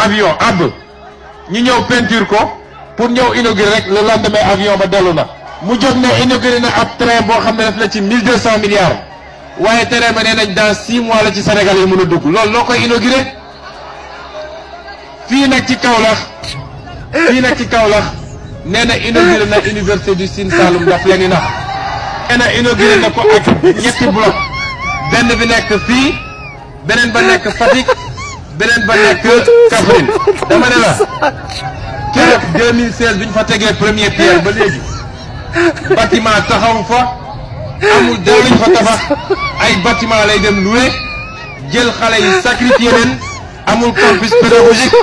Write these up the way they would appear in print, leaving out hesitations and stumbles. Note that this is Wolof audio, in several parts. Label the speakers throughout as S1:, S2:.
S1: avion ab ñu ñëw peinture ko pour ñëw inaugurer rek le lendemain avion ba dellu na mu jóg ne inauguré na ab train boo xam ne def na ci 1200 milliards waaye train ba nee nañ dans 6 mois la ci Sénégal yi mën a dugg loolu loo koy inauguré fii nag ci Kaolack nee na inauguré na université du Sine Saloum daf leen di nax nee na inauguré na ko ak ñetti bloc benn bi nekk fii beneen ba nekk Fatick beneen ba nekk Kaffrine dama ne la keroog 2016 bi ñu fa tegee première pierre ba léegi bâtiment taxaw fa amul dara luñ fa tabax ay bâtiment lay dem loué jël xale yi sacrifié leen amul campus pédagogique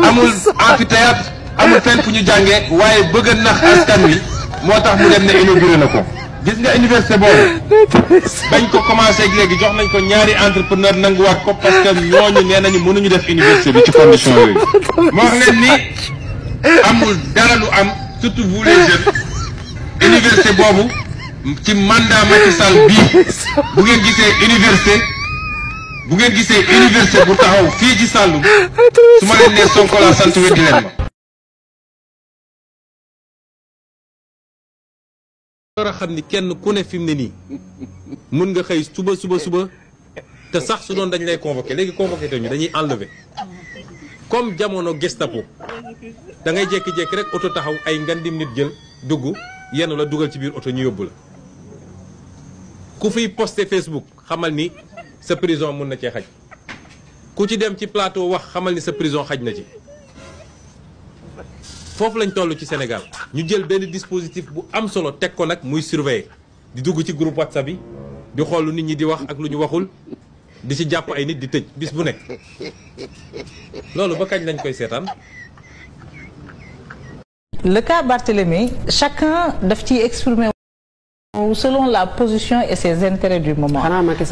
S1: amul amphithéâtre amul fenn fu ñu jàngee waaye bëgg a nax askan wi moo tax mu dem ne inauguré na ko. gis nga université boobu bañ ko commencé léegi jox nañ ko ñaari entrepreneur nanguwaat ko parce que ñooñu nee nañu mënuñu def université bi ci condition yooyu. moo wax leen ni amul dara lu am surtout vous les jeunes université boobu ci mandat Macky Sall bii bu ngeen gisee université bu taxaw fii ci Saloum su ma leen nee Sonko laa sant weddi leen ma. war a xam ni kenn ku ne fi mu ne nii mun nga xëy suba te sax su doon dañ lay convoqué léegi convoqué te ñu dañuy enlever comme jamono Gestapo da ngay jékki-jékki rek oto taxaw ay ngandim nit jël dugg yenn la dugal ci biir oto ñu yóbbu la ku fiy posté Facebook xamal ni sa prison mun na cee xaj ku ci dem ci plateau wax xamal ni sa prison xaj na ci foofu lañ toll ci Sénégal ñu jël benn dispositif bu am solo teg ko nag muy surveiller di dugg ci groupe WhatsApp yi di xool lu nit ñi di wax ak lu ñu waxul di ci jàpp ay nit di tëj bis bu nekk loolu ba kañ lañ koy seetaan.
S2: Le cas Barthélémy chacun daf ciy exprimer selon la position et ses intérêts du moment.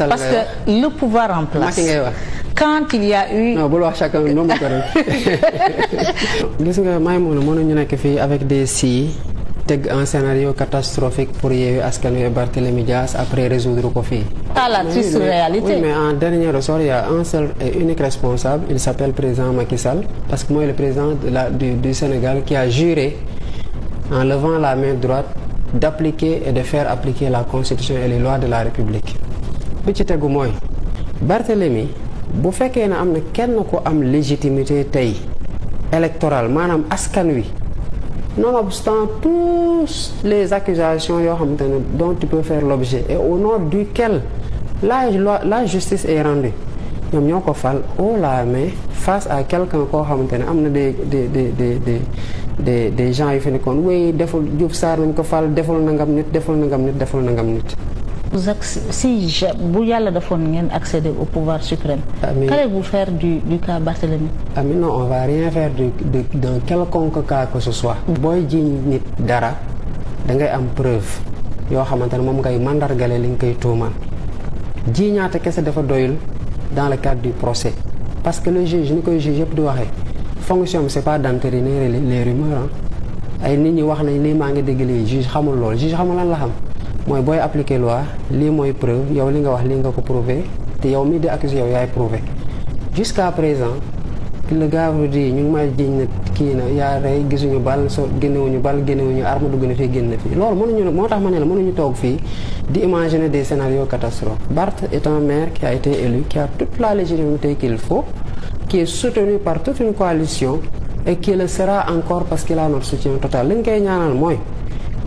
S2: Parce que le pouvoir en place. Quand il y a eu.
S3: non bul wax chacun noonu ko rek gis nga Maïmouna mënuñu nekk fii avec des si teg un scénario catastrophique pour Yewwi Askan Wi et Barthélémy Dias après résoudre ko fii.
S2: Pas la triste réalité.
S3: Oui, mais en dernier ressort il y a un seul et unique responsable, il s'appelle président Macky Sall parce que mooy le président du Sénégal qui a juré en levant la main droite d'appliquer et de faire appliquer la constitution et les lois de la République. bi ci tegu mooy Barthélémy bu fekkee ne am na kenn ku am légitimité tey électorale maanaam askan wi nonobstant tous les accusations yoo xamante ne dont tu peux faire l'objet et au nom duquel la justice est rendue ñoom ñoo ko fal haut la main face à quelqu'un koo xamante ne am na des gens yu fi nekkoon wéy deful Diouf Sarr nañ ko fal deful nangam nit deful nangam nit.
S2: Si bu yàlla defoon ngeen accéder au pouvoir suprême. Qu'allez-vous faire du cas Barthélémy?
S3: Non, on va rien faire dans quelconque cas que ce soit. booy jiiñ nit dara da ngay am preuve yoo xamante ne moom ngay mandargale li nga koy tuumal jiiñaate kese dafa doyul dans le cadre du procès parce que le juge ni koy juge yëpp di waxee fonction bi c'est pas d'entériner les rumeurs ay nit ñi wax nañ lii maa ngi dégg lii juge xamul loolu juge xamul lan la xam. mooy booy appliquer loi lii mooy preuve yow li nga wax lii nga ko prouver te yow mii di accuser yow yaay prouver jusqu'à présent le gars vous dit ñu ngi may jiñ na kii na yaa rey gisuñu bal génnewuñu arme dugg na fii génn na fii loolu mënuñu moo tax ma ne la mënuñu toog fii di imaginer des scénarios catastrophes. Barth est un maire qui a été élu qui a toute la légitimité qu'il faut qui est soutenu par toute une coalition et qui le sera encore parce qu'il a notre soutien total li ñu koy ñaanal mooy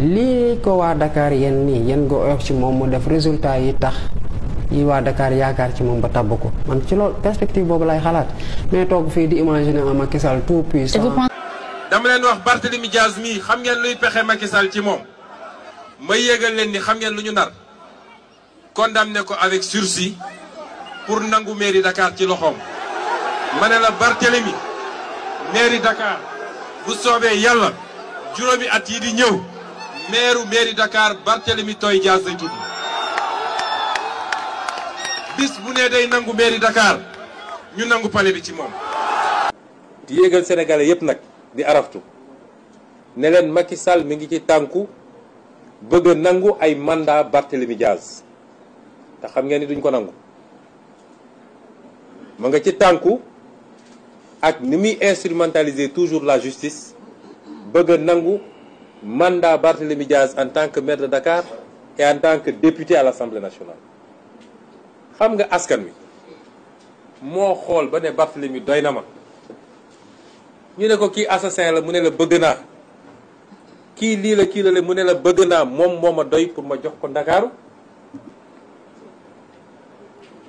S3: lii ko waa Dakar yéen nga oyof ci moom mu def résultat yi tax yi waa Dakar yaakaar ci moom ba tabb ko man ci loolu perspective boobu lay xalaat mais toog fii di imaginer un Macky Sall tout puissant.
S1: dama leen wax Barthélémy Dias mii xam ngeen luy pexe Macky Sall ci moom ma yégal leen ni xam ngeen lu ñu nar condamné ko avec sursis pour nangu mairie Dakar ci loxoom ma ne la Barthélémy mairie Dakar bu soobee yàlla juróomi at yi di ñëw. mairie Dakar Barthélémy Toye Dias lay tudd bis bu ne day nangu mairie Dakar ñu nangu palais bi ci moom. di yéegal sénégalais yépp nag di araftu ne leen Macky Sall mi ngi ci tànku bëgg a nangu ay mandat Barthélémy Dias te xam ngeen ni duñ ko nangu ma nga ci tànku ak ni muy instrumentaliser toujours la justice bëgg a nangu mandat Barthélémy Diaz en tant que maire de Dakar et en tant que député à l'Assemblée nationale. xam nga askan wi moo xool ba ne Barthélémy doy na ma ñu ne ko kii assassin la mu ne la bëgg naa kii lii la kii la mu ne la bëgg naa moom moo ma doy pour ma jox ko Ndakaaru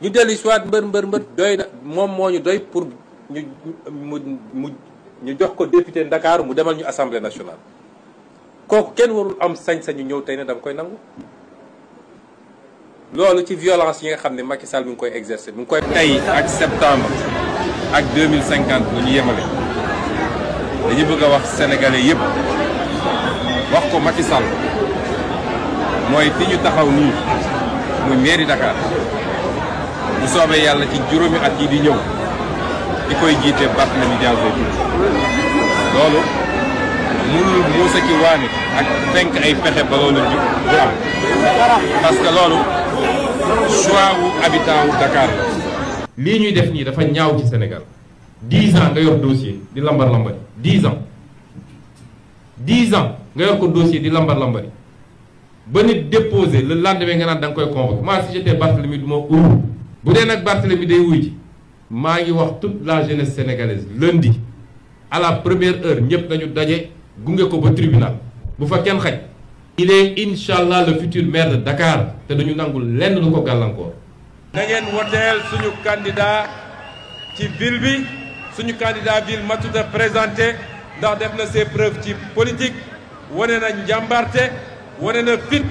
S1: ñu dellu soit mbër doy na moom moo ñu doy pour ñu jox ko député Ndakaaru mu demal ñu assemblée nationale kooku kenn warul am sañ-sañu ñëw tey ne dama koy nangu. loolu ci violence yi nga xam ne Macky Sall mi ngi koy exercer mi ngi koy. tey ak septembre ak 2050 la ñu yemale dañu bëgg a wax sénégalais yëpp wax ko Macky Sall mooy fi ñu taxaw nii muy mairie Dakar bu soobee yàlla ci juróomi at yi di ñëw di koy jiite Barthélémy Diaz loolu mënul muusa ci waane ak fenk ay pexe ba loolu du am parce que loolu choix wu habitant wu Dakar la. lii ñuy def nii dafa ñaaw ci Sénégal 10 ans nga yor dossier di lambar lambari 10 ans nga yor ko dossier di lambar lambari ba nit déposé le lendemain nga naan da nga koy convoquer moi si j'étais Barthélémy du ma uyu bu dee nag Barthélémy day wuy ji maa ngi wax toute la jeunesse sénégalaise lundi à la première heure ñëpp nañu daje gunge ko ba tribunal bu fa kenn xaj. il est inch'Allah le futur maire de Dakar te dañu nangul lenn lu ko gàllankoor. na ngeen woteel suñu candidat ci ville bi suñu candidat ville matut a présenté ndax def na ses preuves ci politique wane na njàmbarte wane na fit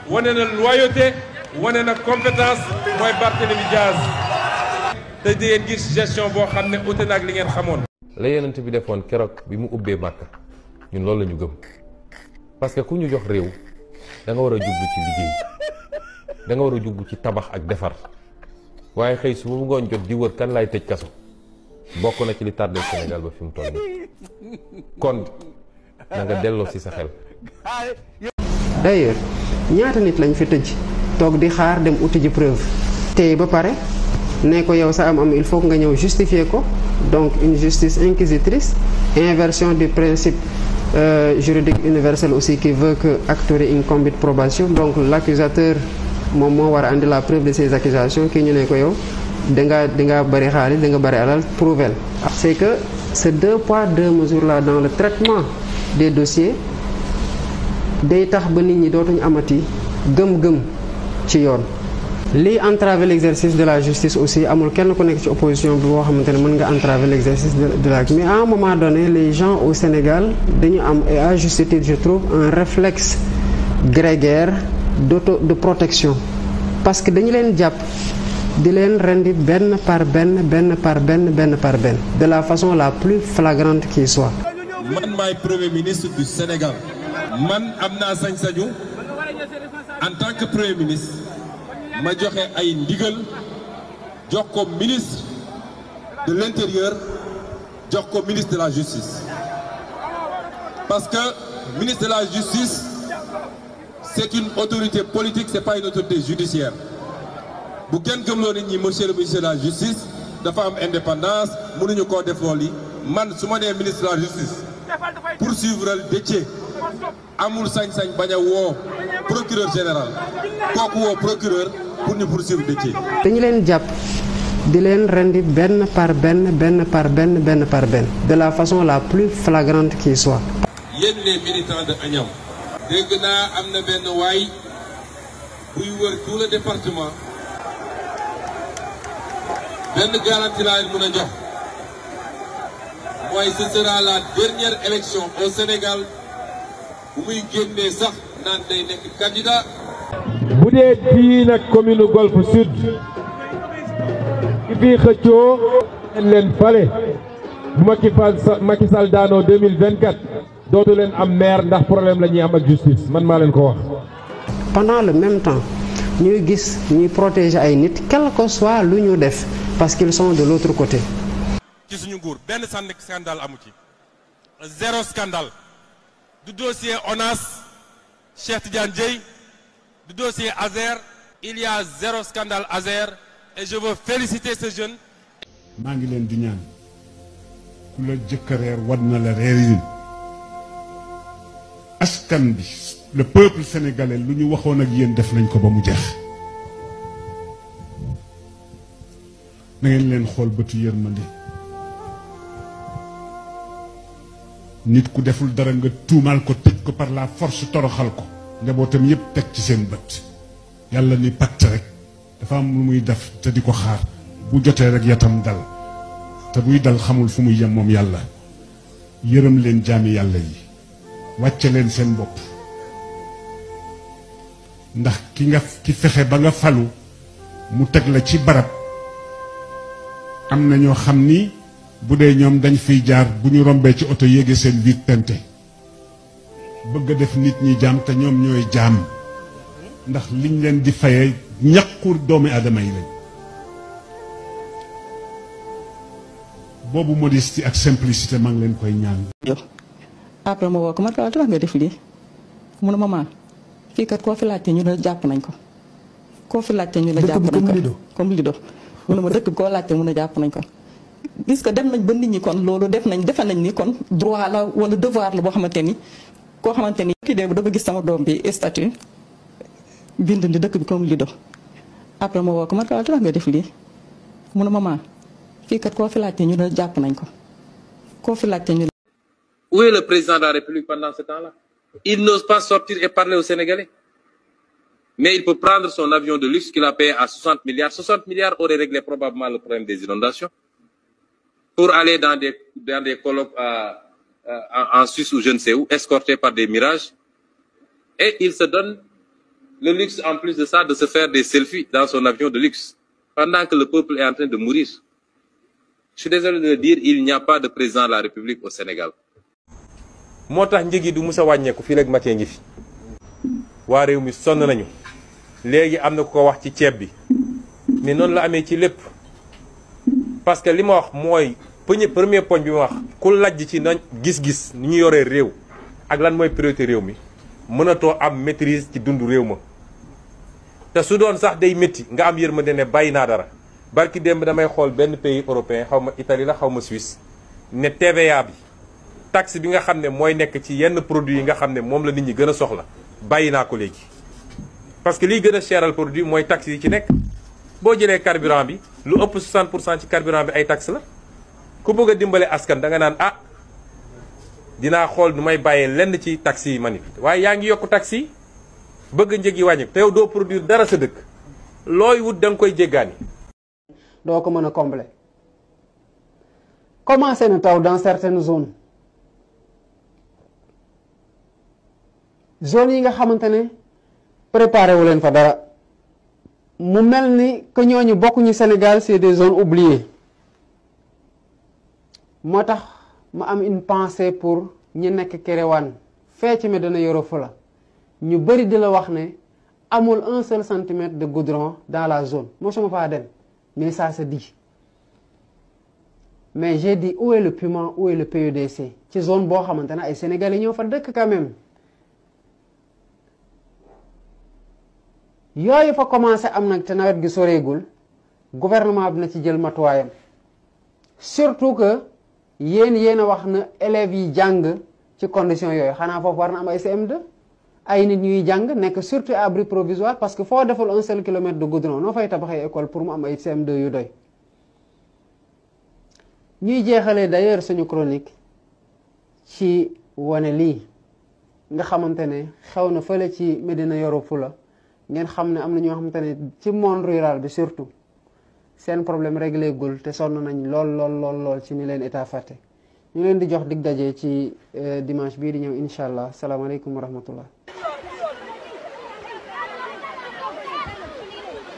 S1: wane na loyauté wane na compétence mooy Barthélémy Diaz te di ngeen gis gestion boo xam ne ute na ak li ngeen xamoon. la Yonent bi defoon keroog bi mu ubbee Màkka ñun loolu la ñu gëm. parce que ku ñu jox réew da nga war a jublu ci liggéey da nga war a jublu ci tabax ak defar waaye xëy su bu ngoon jot di wër kan laay tëj kaso bokk na ci li tardé Sénégal ba fi mu toll nii kon na nga delloo ci sa xel.
S3: d'ailleurs ñaata nit lañ fi tëj toog di xaar dem uti ji preuve tey ba pare ne ko yow sa am il faut nga ñëw justifier ko donc une justice inquisitrice inversion du principe juridique universel aussi qui veut que acte incombe probation donc l'accusateur moom moo war a andi la preuve de ces accusations kii ñu ne ko yow danga bari xaalis danga bari alal prouvel. c'est que ces 2 poids 2 mesures là dans le traitement des dossiers day tax ba nit ñi dootuñu amati gëm-gëm ci yoon. lii entraver l'exercice de la justice aussi amul kenn ku nekk ci opposition bi boo xamante ne mën nga entraver l'exercice de la mais à un moment donné les gens au Sénégal dañu am et à juste titre je trouve un réflexe grégaire de protection parce que dañu leen jàpp di leen rendi benn par benn de la façon la plus flagrante qui soit.
S1: man maay premier ministre du Sénégal man am naa sañ-sañu en tant que premier ministre ma joxe ay ndigal jox ko ministre de l'intérieur jox ko ministre de la justice parce que ministre de la justice c'est une autorité politique c'est pas une autorité judiciaire bu kenn gëmloo nit ñi monsieur le ministre de la justice dafa am indépendance mënuñu koo def loolu yi man su ma nee ministre de la justice poursuivre Déthié amul sañ-sañ bañ a woo procureur général kooku woo procureur pour ñu poursuivre Déthié.
S3: dañu leen jàpp di leen rendi benn par benn de la façon la plus flagrante qui soit.
S1: yéen les militants de Agnam. dégg naa am na benn waay buy wër tout le département benn garantie laa leen mën a jox mooy ce sera la dernière élection au Sénégal bu muy génnee sax naan day nekk candidat.
S4: bu dee fii nag commune Golf Sud ki fii xëccoo leen fale bu Macky Sall daanoo 2024 dootu leen am maire ndax problème la ñuy am ak justice man maa leen ko wax.
S3: pendant le même temps ñuy gis ñuy protéger ay nit quel que soit lu ñu def parce qu'ils sont de l'autre côté.
S1: ci suñu nguur benn scandale amu ci zéro scandale du dossier ONAS Cheikh Tidiane Dièye du dossier Azer il y a zéro scandale Azer et je veux féliciter ce jeune.
S5: maa ngi leen di ñaan ku la jëkk a reer war na la reerin askan bi le peuple sénégalais lu ñu waxoon ak yéen def nañ ko ba mu jeex na ngeen leen xool bëtu yërmande nit ku deful dara nga tuumaal ko tëj ko par la force toroxal ko njabootam yépp teg ci seen bët yàlla ni patt rek dafa am lu muy def te di ko xaar bu jotee rek yatam dal te buy dal xamul fu muy yem moom yàlla yërëm leen jaami yàlla yi wàcce leen seen bopp ndax ki fexe ba nga falu mu teg la ci barab am na ñoo xam ni bu dee ñoom dañ fiy jaar bu ñu rombee ci oto yéege seen vitre teintée bëgg a def nit ñi jaam te ñoom ñooy jaam ndax liñ leen di fayee ñaqur doomi aadama yi lañ boobu modestie ak simplicité maa ngi leen koy ñaan.
S6: après ma woo ko man tax nga def lii mu ne maman fii kat koo fi laajte ñu ne jàpp nañ ko koo fi laajte ñu ne jàpp nañ ko comme Lido mu ne ma dëkk bi koo laajte mu ne jàpp nañ ko gis que dem nañ ba nit ñi kon loolu defe nañ ni kon droit la wala devoir la boo xamante ni koo xamante ni kii de dafa gis sama doom bi statut bind ni dëkk bi comme Lido après ma woo ko man tax nga def lii mu ne maman fii kat koo fi laajte ñu ne jàpp nañ ko koo fi laajte ñu.
S1: Où est le président de la République pendant ce temps-là? Il n'ose pas sortir et parler aux Sénégalais. Mais il peut prendre son avion de luxe qu'il a payé à 60 milliards. 60 milliards aurait réglé probablement le problème des inondations. Pour aller dans des colloques en Suisse ou je ne sais où, escorté par des mirages. Et il se donne le luxe, en plus de ça, de se faire des selfies dans son avion de luxe. Pendant que le peuple est en train de mourir. Je suis désolé de le dire, il n'y a pas de président de la République au Sénégal.
S7: moo tax njëg yi du mus a wàññeeku fii rek matee ngi fi waa réew mi sonn nañu léegi am na ku ko wax ci ceeb bi mais noonu la amee ci lépp parce que li ma wax mooy premier poñ bi ma wax ku lajj ci nañ gis-gis ni ñu yoree réew ak lan mooy priorité réew mi mënatoo am maîtrise ci dundu réew ma te su doon sax day métti nga am yërmande ne bàyyi naa dara barki démb damay xool benn pays européen xaw ma Italie la xaw ma Suisse ne TVA bi taxe bi nga xam ne mooy nekk ci yenn produits yi nga xam ne moom la nit ñi gën a soxla bàyyi naa ko léegi parce que liy gën a cheral produit mooy taxe yi ci nekk boo jëlee carburant bi lu ëpp 60% ci carburant bi ay taxe la ku bëgg a dimbale askan da nga naan ah dinaa xool nu may bàyyee lenn ci taxe yi manit waaye yaa ngi yokk taxe yi bëgg njëg yi wàññi te yow doo produire dara sa dëkk looy wut da nga koy jéggaani
S3: doo ko mën a combler commencé na taw dans certaines zones zone yi nga xamante ne préparé wu leen fa dara mu mel ni que ñooñu bokkuñu Sénégal c'est des zones oubliées moo tax ma am une pensée pour ñi nekk Kéréwan fee ci Médina Yoro Fula ñu bëri di la wax ne amul un seul centimètre de goudron dans la zone mosuma faa dem mais ça se dit mais j'ai dit où est le PUMA où est le PUDC ci zone boo xamante ne ay Sénégalais ñoo fa dëkk quand même yooyu fa commencé am nag te nawet gi soreegul gouvernement bi na ci jël matuwaayam surtout que yéen a wax na élèves yi jàng ci condition yooyu xanaa foofu war na am ay CM2 ay nit ñuy jàng nekk surtout abri provisoire parce que foo deful un seul kilomètre de goudron noo fay tabaxee école pour mu am ay CM2 yu doy ñuy jeexalee d'ailleurs suñu chronique ci wane lii nga xamante ne xew na fële ci Médina Yoro Fula ngeen xam ne am na ñoo xamante ne ci monde rural bi surtout seen problème réglé gul te sonn nañ lool ci ni leen état fàtte ñu leen di jox dig daje ci dimanche bii di ñëw incha allah salaamaaleykum wa rahmatullah.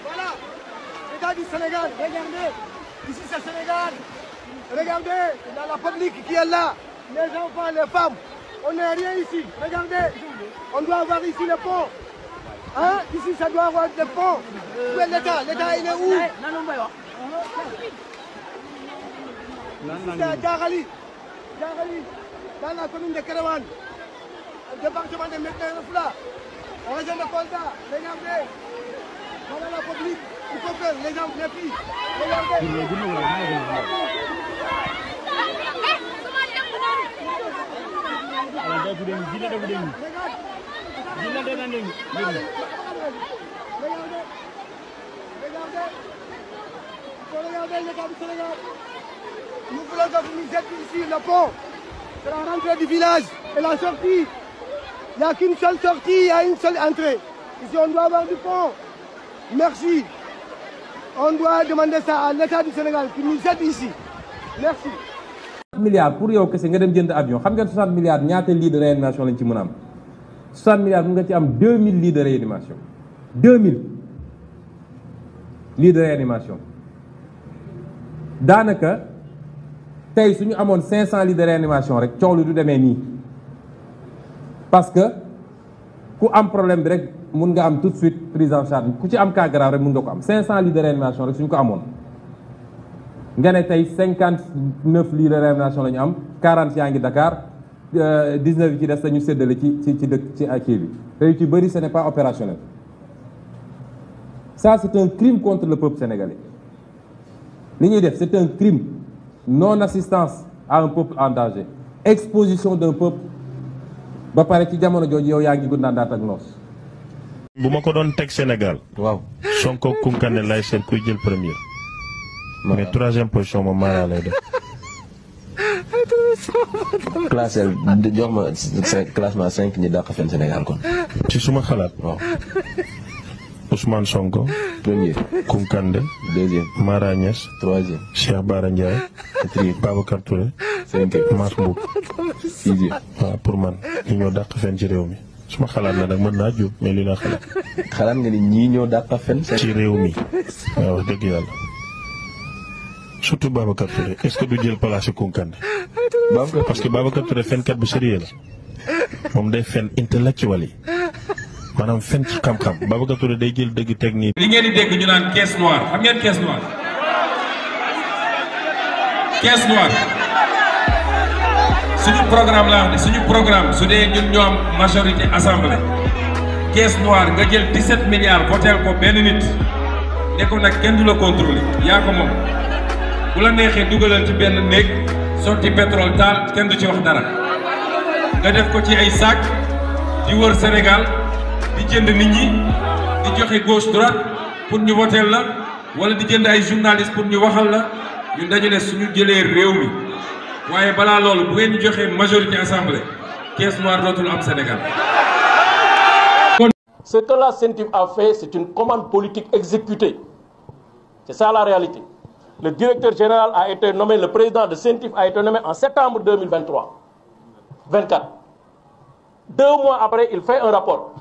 S8: Voilà, l'État du Sénégal, regardez, ici c'est le Sénégal. Regardez, dans la public qui est là, les enfants, les femmes, on n'est rien ici. Regardez, on doit avoir ici le pont. Hein? Ici, ça doit avoir des ponts. Où est l'État? L'État, il est où? C'est à Djaghali. Dans la commune de Kéréwan. Le département de Médina Yoro Fula. La région de Kolda. Regardez. Voilà la public. Il faut que les gens, les filles. Regardez. Regardez les gars du Sénégal. Nous voulons que vous nous aidiez ici, le pont. C'est la rentrée du village et la sortie. Il n'y a qu'une seule sortie, il y a une seule entrée. Ici, on doit avoir du pont. Merci. On doit demander ça à l'État du Sénégal qui nous aide ici. Merci.
S7: 60 milliards pour yow kese nga dem jënd avion xam ngeen 60 milliards ñaata lits de réanimation lañ ci mën a am 60 milliards mun nga ci am 2000 lits de réanimation 2000 lits de réanimation daanaka tey suñu amoon 500 lits de réanimation rek coow lu du demee nii parce que ku am problème bi rek mun nga am tout de suite prise en charge ku ci am cas grave rek mun nga ko am 500 lits de réanimation rek suñu ko amoon nga ne tey 59 lits de réanimation la ñu am 40 yaa ngi Dakar 19 yi ci des dañu séddale ci dëkk ci kii bi te yu ci bëri ce n'est pas opérationnel ça c'est un crime contre le peuple sénégalais li ñuy def c'est un crime non assistance à un peuple en danger exposition d'un peuple ba pare ci jamono jooju yow yaa ngi gundaandaat ak noos.
S9: bu ma ko doon teg Sénégal. waaw Sonko Koungheul lay seet kuy jël premier. mais troisième position moom Mara lay def.
S10: classé jox ma classement 5 ñi dàq fen Sénégal kon.
S9: ci suma xalaat. waaw Ousmane Sonko.
S10: premier.
S9: Koungheul.
S10: deuxième.
S9: Mara Niass.
S10: troisième.
S9: Cheikh Bara Ndiaye.
S10: quatrième.
S9: Babacar Touré.
S10: cinquième.
S9: Mass Mboup.
S10: sixième.
S9: waaw pour man ñi ñoo dàq fen ci réew mi. suma xalaat la nag mën naa jóg mais li naa xalaat.
S10: xalaat nga ni ñii ñoo dàq fen.
S9: ci réew mi waaw wax dëgg yàlla. surtout Babacar Touré est-ce que du jël place yu Koungheul. parce que Babacar Touré fenkat bu sérieux la moom day fen intellectuel yi maanaam fen ci xam-xam Babacar Touré day jël dëgg technique.
S7: li ngeen di dégg ñu naan caisse noire xam ngeen caisse noire. caisse noire suñu programme la wax ne suñu programme su dee ñun ñoo am majorité assemblée caisse noire nga jël 17 milliards voteel ko benn nit ne ko nag kenn du la contrôler yaa ko moom. bu la neexee dugalal ci benn néeg sotti pétrole taal kenn du ci wax dara nga def ko ci ay sac di wër Sénégal di jënd nit ñi di joxe gauche droite pour ñu voteel la wala di jënd ay journalistes pour ñu waxal la ñun dañu ne suñu jëlee réew mi waaye balaa loolu bu ngeen ñu joxee majorité assemblée caisse noire dootul am Sénégal.
S11: Ce que la CENTIF a fait, c'est une commande politique exécutée. C'est ça la réalité. Le directeur général a été nommé, le président de CENTIF a été nommé en septembre 2024. 2 mois après, il fait un rapport.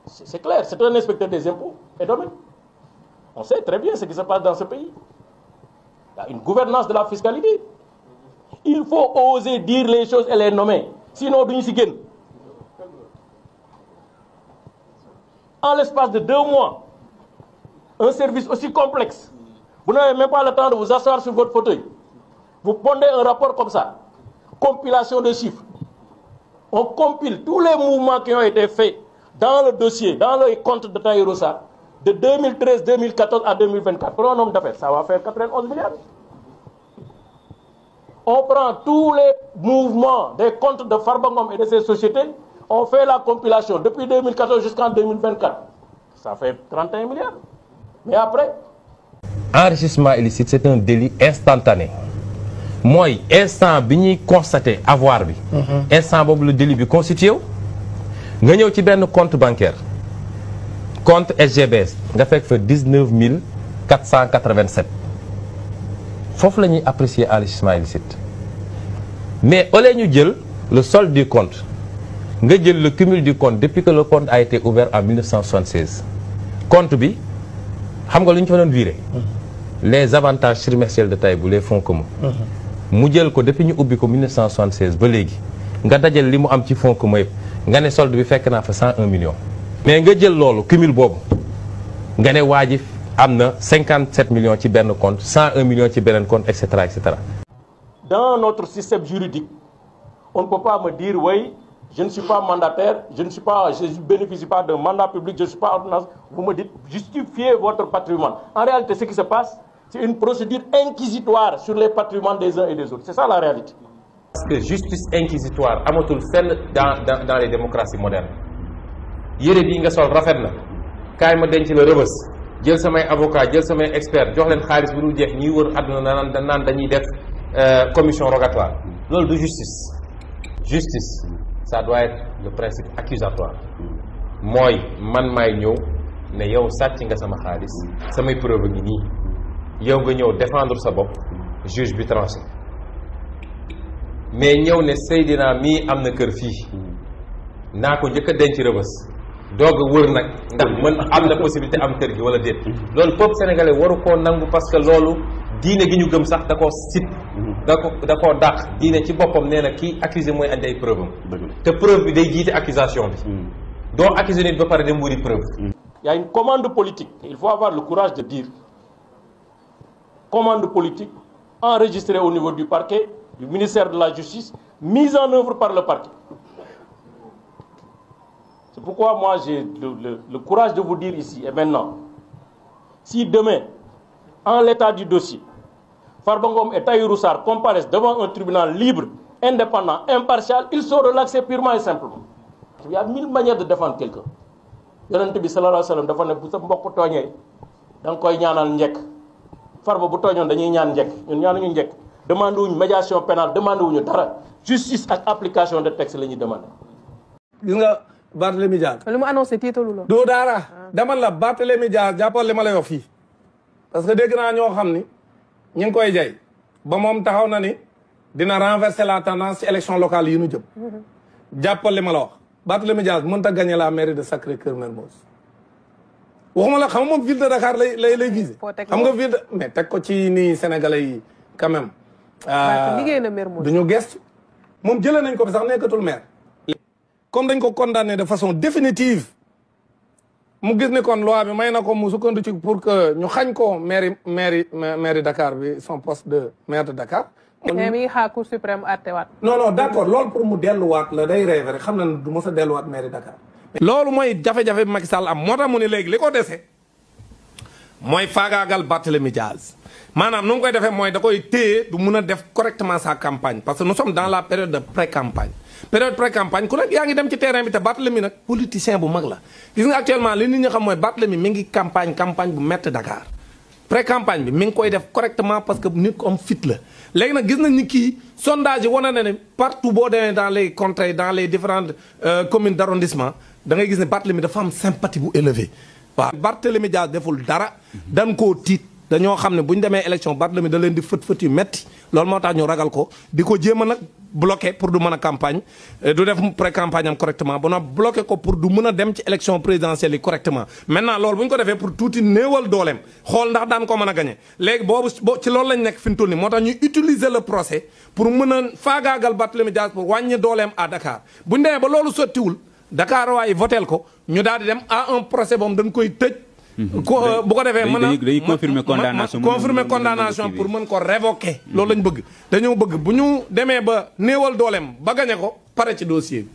S11: C'est clair, c'est un inspecteur des impôts et domaines. On sait très bien ce qui se passe dans ce pays. Il y a une gouvernance de la fiscalité. Il faut oser dire les choses et les nommer. Sinon, nous n'y gagnons. En l'espace de 2 mois, un service aussi complexe, vous n'avez même pas le temps de vous asseoir sur votre fauteuil. Vous pondez un rapport comme ça, compilation de chiffres. On compile tous les mouvements qui ont été faits dans le dossier, dans le compte de Tahirou Sarr, de 2013, 2014 à 2024. Pour un homme d'affaires, ça va faire 91 milliards. On prend tous les mouvements des comptes de Farba Ngom et de ses sociétés, on fait la compilation depuis 2014 jusqu'en 2024. Ça fait 31 milliards. Mais après...
S7: Enrichissement illicite, c'est un délit instantané. Moi, instant bi ñuy constaté avoir bi. Instant boobu le délit bi constitué wu. nga ñëw ci benn compte bancaire. compte SGBS nga fekk fa 19 487. foofu la ñuy apprécier enrichissement illicite. mais au lieu ñu jël le solde du compte. nga jël le cumul du compte depuis que le compte a été ouvert en 1976. compte bi xam nga lu ñu fa doon viré. les avantages trimestriels de Taïbou les fonds communs. mu jël ko depuis ñu ubbi ko 1976 ba léegi nga dajal li mu am ci fonds communs yëpp nga ne solde bi fekk naa fa 101 millions. mais nga jël loolu cumul boobu nga ne waa ji am na 57 millions ci benn compte 101 millions ci beneen compte et cetera et cetera.
S11: Dans notre système juridique, on ne peut pas me dire oui. Je ne suis pas mandataire, je ne bénéficie pas d'un mandat public, je ne suis pas ordonnance. Vous me dites, justifiez votre patrimoine. En réalité, ce qui se passe, c'est une procédure inquisitoire sur les patrimoines des uns et des autres. C'est ça la réalité.
S7: parce que justice inquisitoire amatul fenn dans les démocraties modernes. yére bii nga sol rafet na kaay ma denc la rëbës jël samay avocat jël samay expert jox leen xaalis bu dul jeex ñuy wër àdduna naan dañuy def commission rogatoire loolu du justice. justice ça doit être le principe accusatoire mooy man maay ñëw ne yow sàcc nga sama xaalis samay preuve ngi nii yow nga ñëw défendre sa bopp juge bi tranché mais ñëw ne Seydina mii am na kër fii naa ko njëkk a denc rëbës doog a wër nag ndax mën am na possibilité am kër gi wala déet loolu peuple sénégalais waru koo nangu parce que loolu diine gi ñu gëm sax da koo sit da koo dàq diine ci boppam nee na kii accusé mooy andi ay preuve am te preuve bi day jiite accusation bi doo accusé nit ba pare dem wuri preuve.
S11: Il y a une commande politique, il faut avoir le courage de dire commande politique enregistrée au niveau du parquet, du ministère de la Justice, mise en œuvre par le parquet. C'est pourquoi moi j'ai le courage de vous dire ici et maintenant, si demain, en l'état du dossier, Farba Ngom et Tahirou Sarr comparaissent devant un tribunal libre, indépendant, impartial, ils sont relaxés purement et simplement. Il y a 1000 manières de défendre quelqu'un. Yonent bi sallallahu alayhi wa sallam dafa ne bu sa mbokk tooñee da nga koy ñaanal njëkk Farba bu tooñoon dañuy ñaan njëkk ñun ñaanuñu njëkk demandé wuñu médiation pénale demandé wuñu dara justice ak application de texte la ñuy demandé.
S12: gis nga Barthélémy Dias.
S13: li mu annoncé tiitalu la.
S12: doo daara dama la Barthélémy Dias jàppal li ma lay wax fii parce que dégg naa ñoo xam ni ñu ngi koy jay ba moom taxaw na ni dina renverser la tendance ci élection locale yi ñu jëm. jàppal li ma la wax. Barthélémy Dias mënut a gagné la mairie de Sacré-Cœur Mermoz waxuma la xam nga moom ville de Dakar lay visé. xam nga ville de mais teg ko ci nii Sénégalais yi quand même.
S13: liggéey na Mermoz
S12: du ñu gestu moom jëlee nañ ko fi sax nekkatul maire. comme dañ ko condamné de façon définitive mu gis ni kon loi bi may na ko mu sukkandiku ci pour que ñu xañ ko mairie Dakar bi son poste de maire de Dakar.
S13: mais mi ngi xaar Cour suprême àttewaat.
S12: non d' accord loolu pour mu delluwaat la day rêve rek xam na ne du mos a delluwaat mairie Dakar. loolu mooy jafe-jafe bi Macky Sall am moo tax mu ne léegi li ko dese mooy faagaagal Barthélémy Dias maanaam nu mu koy defee mooy da koy téye du mun a def correctement sa campagne parce que nous sommes dans la période de pré-campagne. période pré-campagne ku nekk yaa ngi dem ci terrain bi te Barthélémy nag politicien bu mag la gis nga actuellement li nit ñi xam mooy Barthélémy mi ngi campagne bu métti Dakar. pré-campagne bi mi ngi koy def correctement parce que nit ko am fit la léegi nag gis nañ ni kii sondage yi wane na ne partout boo demee dans les contrées dans les différentes communes d' arrondissement da ngay gis ne Barthélémy dafa am sympathie bu élevé waaw Barthélémy Dias deful dara dañ koo tiit dañoo xam ne bu ñu demee élection Barthélémy da leen di fët yu metti loolu moo tax ñu ragal ko di ko jéem a nag bloqué pour du mën a campagne du def pré-campagne am correctement ba na bloqué ko pour du mën a dem ci élection présidentielle yi correctement maintenant loolu bu ñu ko defee pour tuuti néewal dooleem xool ndax daan ko mën a gagné léegi boobu ci loolu lañ nekk fi mu toll nii moo tax ñuy utiliser le procès pour mën a faagaagal Barthélémy Dias pour wàññi dooleem à Dakar bu ñu demee ba loolu sottiwul Dakar waaye votel ko ñu daal di dem à un procès boobu dañ koy tëj bu ko defee mën a
S14: day confirmer
S12: condamnation pour mën ko révoquer loolu lañ bëgg dañoo bëgg bu ñu demee ba néewal dooleem ba gañe ko pare ci dossier bi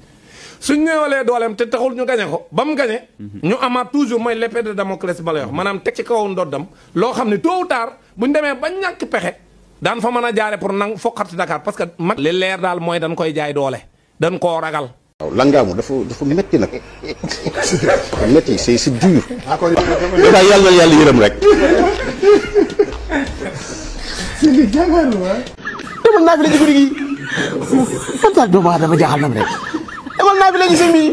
S12: suñ néewalee dooleem te taxul ñu gañe ko ba mu gañe ñu amaat toujours mooy l'épée de Damoclès ba lay wax maanaam teg ci kaw ndoddam loo xam ne tôt ou tard bu ñu demee ba ñàkk pexe daan fa mën a jaare pour nang foqati Dakar parce que mag li leer daal mooy dañ koy jaay doole dañ koo ragal
S15: waaw langaamu dafa métti nag dafa métti c'est dur. dafa yàlla na yàlla yërëm rek.
S8: demal naa fi la ci guddi gi. fan daal doomu aadama jaaxal na rek. demal naa fi la ci sëñ bi.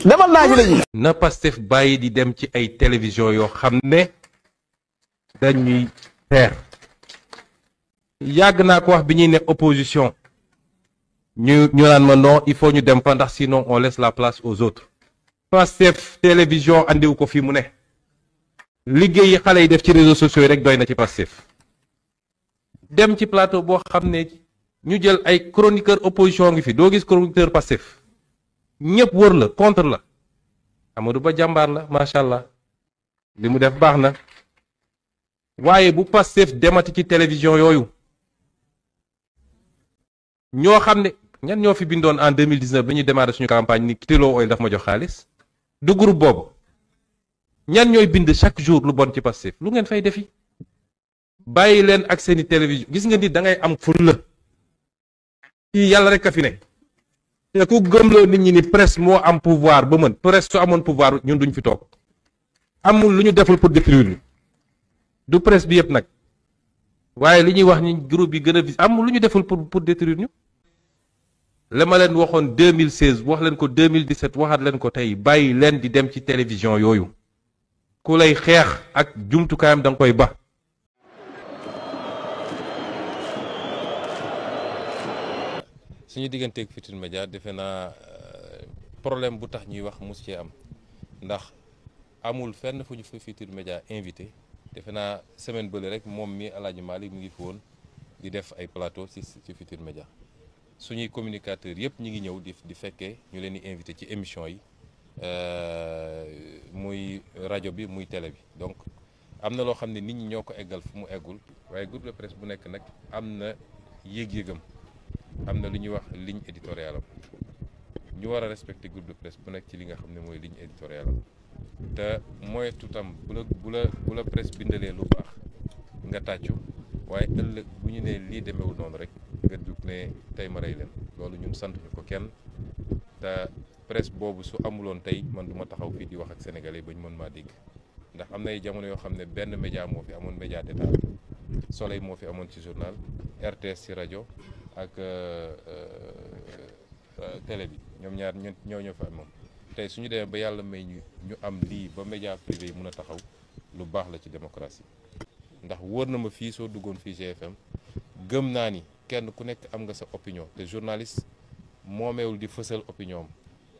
S8: demal naa fi la ci.
S7: na Pastef bàyyi di dem ci ay télévision yoo xam ne dañuy teer yàgg naa ko wax bi ñuy nekk opposition. ñu naan ma non il faut ñu dem fa ndax sinon on laisse la place aux autres. Pastef télévision andiwu ko fii mu ne. liggéey yi xale yi def ci réseaux sociaux yi rek doy na ci Pastef. dem ci plateau boo xam ne ñu jël ay chroniqueur opposition ngi fi doo gis chroniqueur Pastef. ñëpp wër la contre la. Amadou Ba jàmbaar la macha allah. li mu def baax na. waaye bu Pastef demati ci télévision yooyu. ñoo xam ne ñan ñoo fi bindoon en 2019 bi ñu démarré suñu campagne ni Tilo Oil daf ma jox xaalis du groupe boobu ñan ñooy bind chaque jour lu bon ci Pastef lu ngeen fay defi bàyyi leen ak seeni télévision gis nga ni da ngay am fulla fii yàlla rek a fi ne te ku gëmloo nit ñi ni presse moo am pouvoir ba mën presse su amoon pouvoir ñun duñ fi toog amul lu ñu deful pour détruire ñu du presse bi yëpp nag waaye li ñuy wax ni groupe yi gën a vis amul lu ñu deful pour détruire ñu la ma leen waxoon 2016 wax leen ko 2017 waxaat leen ko tey bàyyi leen di dem ci télévision yooyu ku lay xeex ak jumtukaayam da nga koy ba. suñu digganteeg Futurs Médias defe naa problème bu tax ñuy wax mus cee am ndax amul fenn fu ñu fa Futurs Médias invité defe naa semaine bële rek moom mi El Hadj Malick mu ngi fi woon di def ay plateau ci Futurs Médias suñuy communicateurs yëpp ñi ngi ñëw di fekkee ñu leen di invité ci émission yi muy rajo bi muy télé bi donc am na loo xam ne nit ñi ñoo ko eggal fu mu eggul waaye groupe de presse bu nekk nag am na yëg-yëgam am na lu ñuy wax ligne éditoriale am ñu war a respecter groupe de presse bu nekk ci li nga xam ne mooy ligne éditoriale am te mooy tutam bu la presse bindalee lu baax nga tàccu waaye ëllëg bu ñu nee lii demeewul noonu rek nga jug ne tey ma rey leen loolu ñun sant ñu ko kenn te presse boobu su amuloon tey man du ma taxaw fii di wax ak sénégalais ba ñu mën maa dégg ndax am na ay jamono yoo xam ne benn média moo fi amoon média d'état Soleil moo fi amoon ci journal RTS ci rajo ak télé bi ñoom ñaar ñoo fa amoon tey suñu demee ba yàlla may ñu am lii ba média privé yi mun a taxaw lu baax la ci démocratie ndax wóor na ma fii soo duggoon fii GFM gëm naa ni kenn ku nekk am nga sa opinion te journaliste moomeewul di fësal opinion am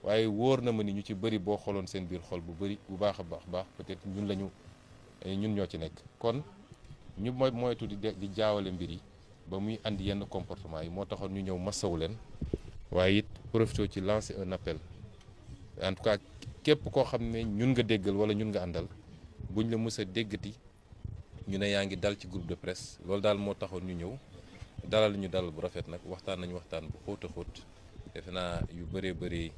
S7: waaye wóor na ma ni ñu ci bëri boo xooloon seen biir xol bu bëri bu baax a baax peut-être ñun ñoo ci nekk kon ñu moytu di jaawale mbir yi ba muy andi yenn comportement yi moo taxoon ñu ñëw masawu leen waaye it profité ci lancer un appel en tout cas képp koo xam ne ñun nga déggal wala ñun nga àndal buñ la mës a déggati ñu ne yaa ngi dal ci groupe de presse loolu daal moo taxoon ñu ñëw dalal ñu dalal bu rafet nag waxtaan nañu waxtaan bu xóot a xóot defe naa yu bëree bëri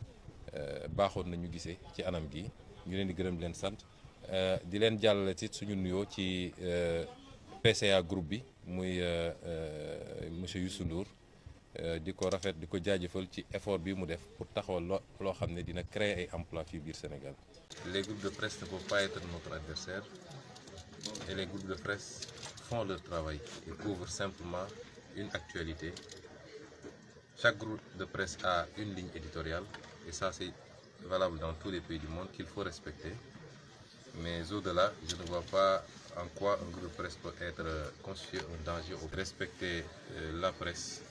S7: baaxoon nañu gisee ci anam gi ñu leen di gërëm di leen sant di leen jàllale ci suñu nuyoo ci PCA groupe bi muy monsieur Youssou Ndour di ko rafet di ko jaajëfal ci effort bi mu def pour taxawal loo xam ne dina créer ay emploi fii biir Sénégal. Les groupes de presse ne peuvent pas être notre adversaire et les groupes de presse font leur travail et couvrent simplement une actualité. Chaque groupe de presse a une ligne éditoriale et ça c'est valable dans tous les pays du monde qu'il faut respecter. Mais au-delà, je ne vois pas en quoi un groupe de presse peut être constitué un danger au respecter la presse,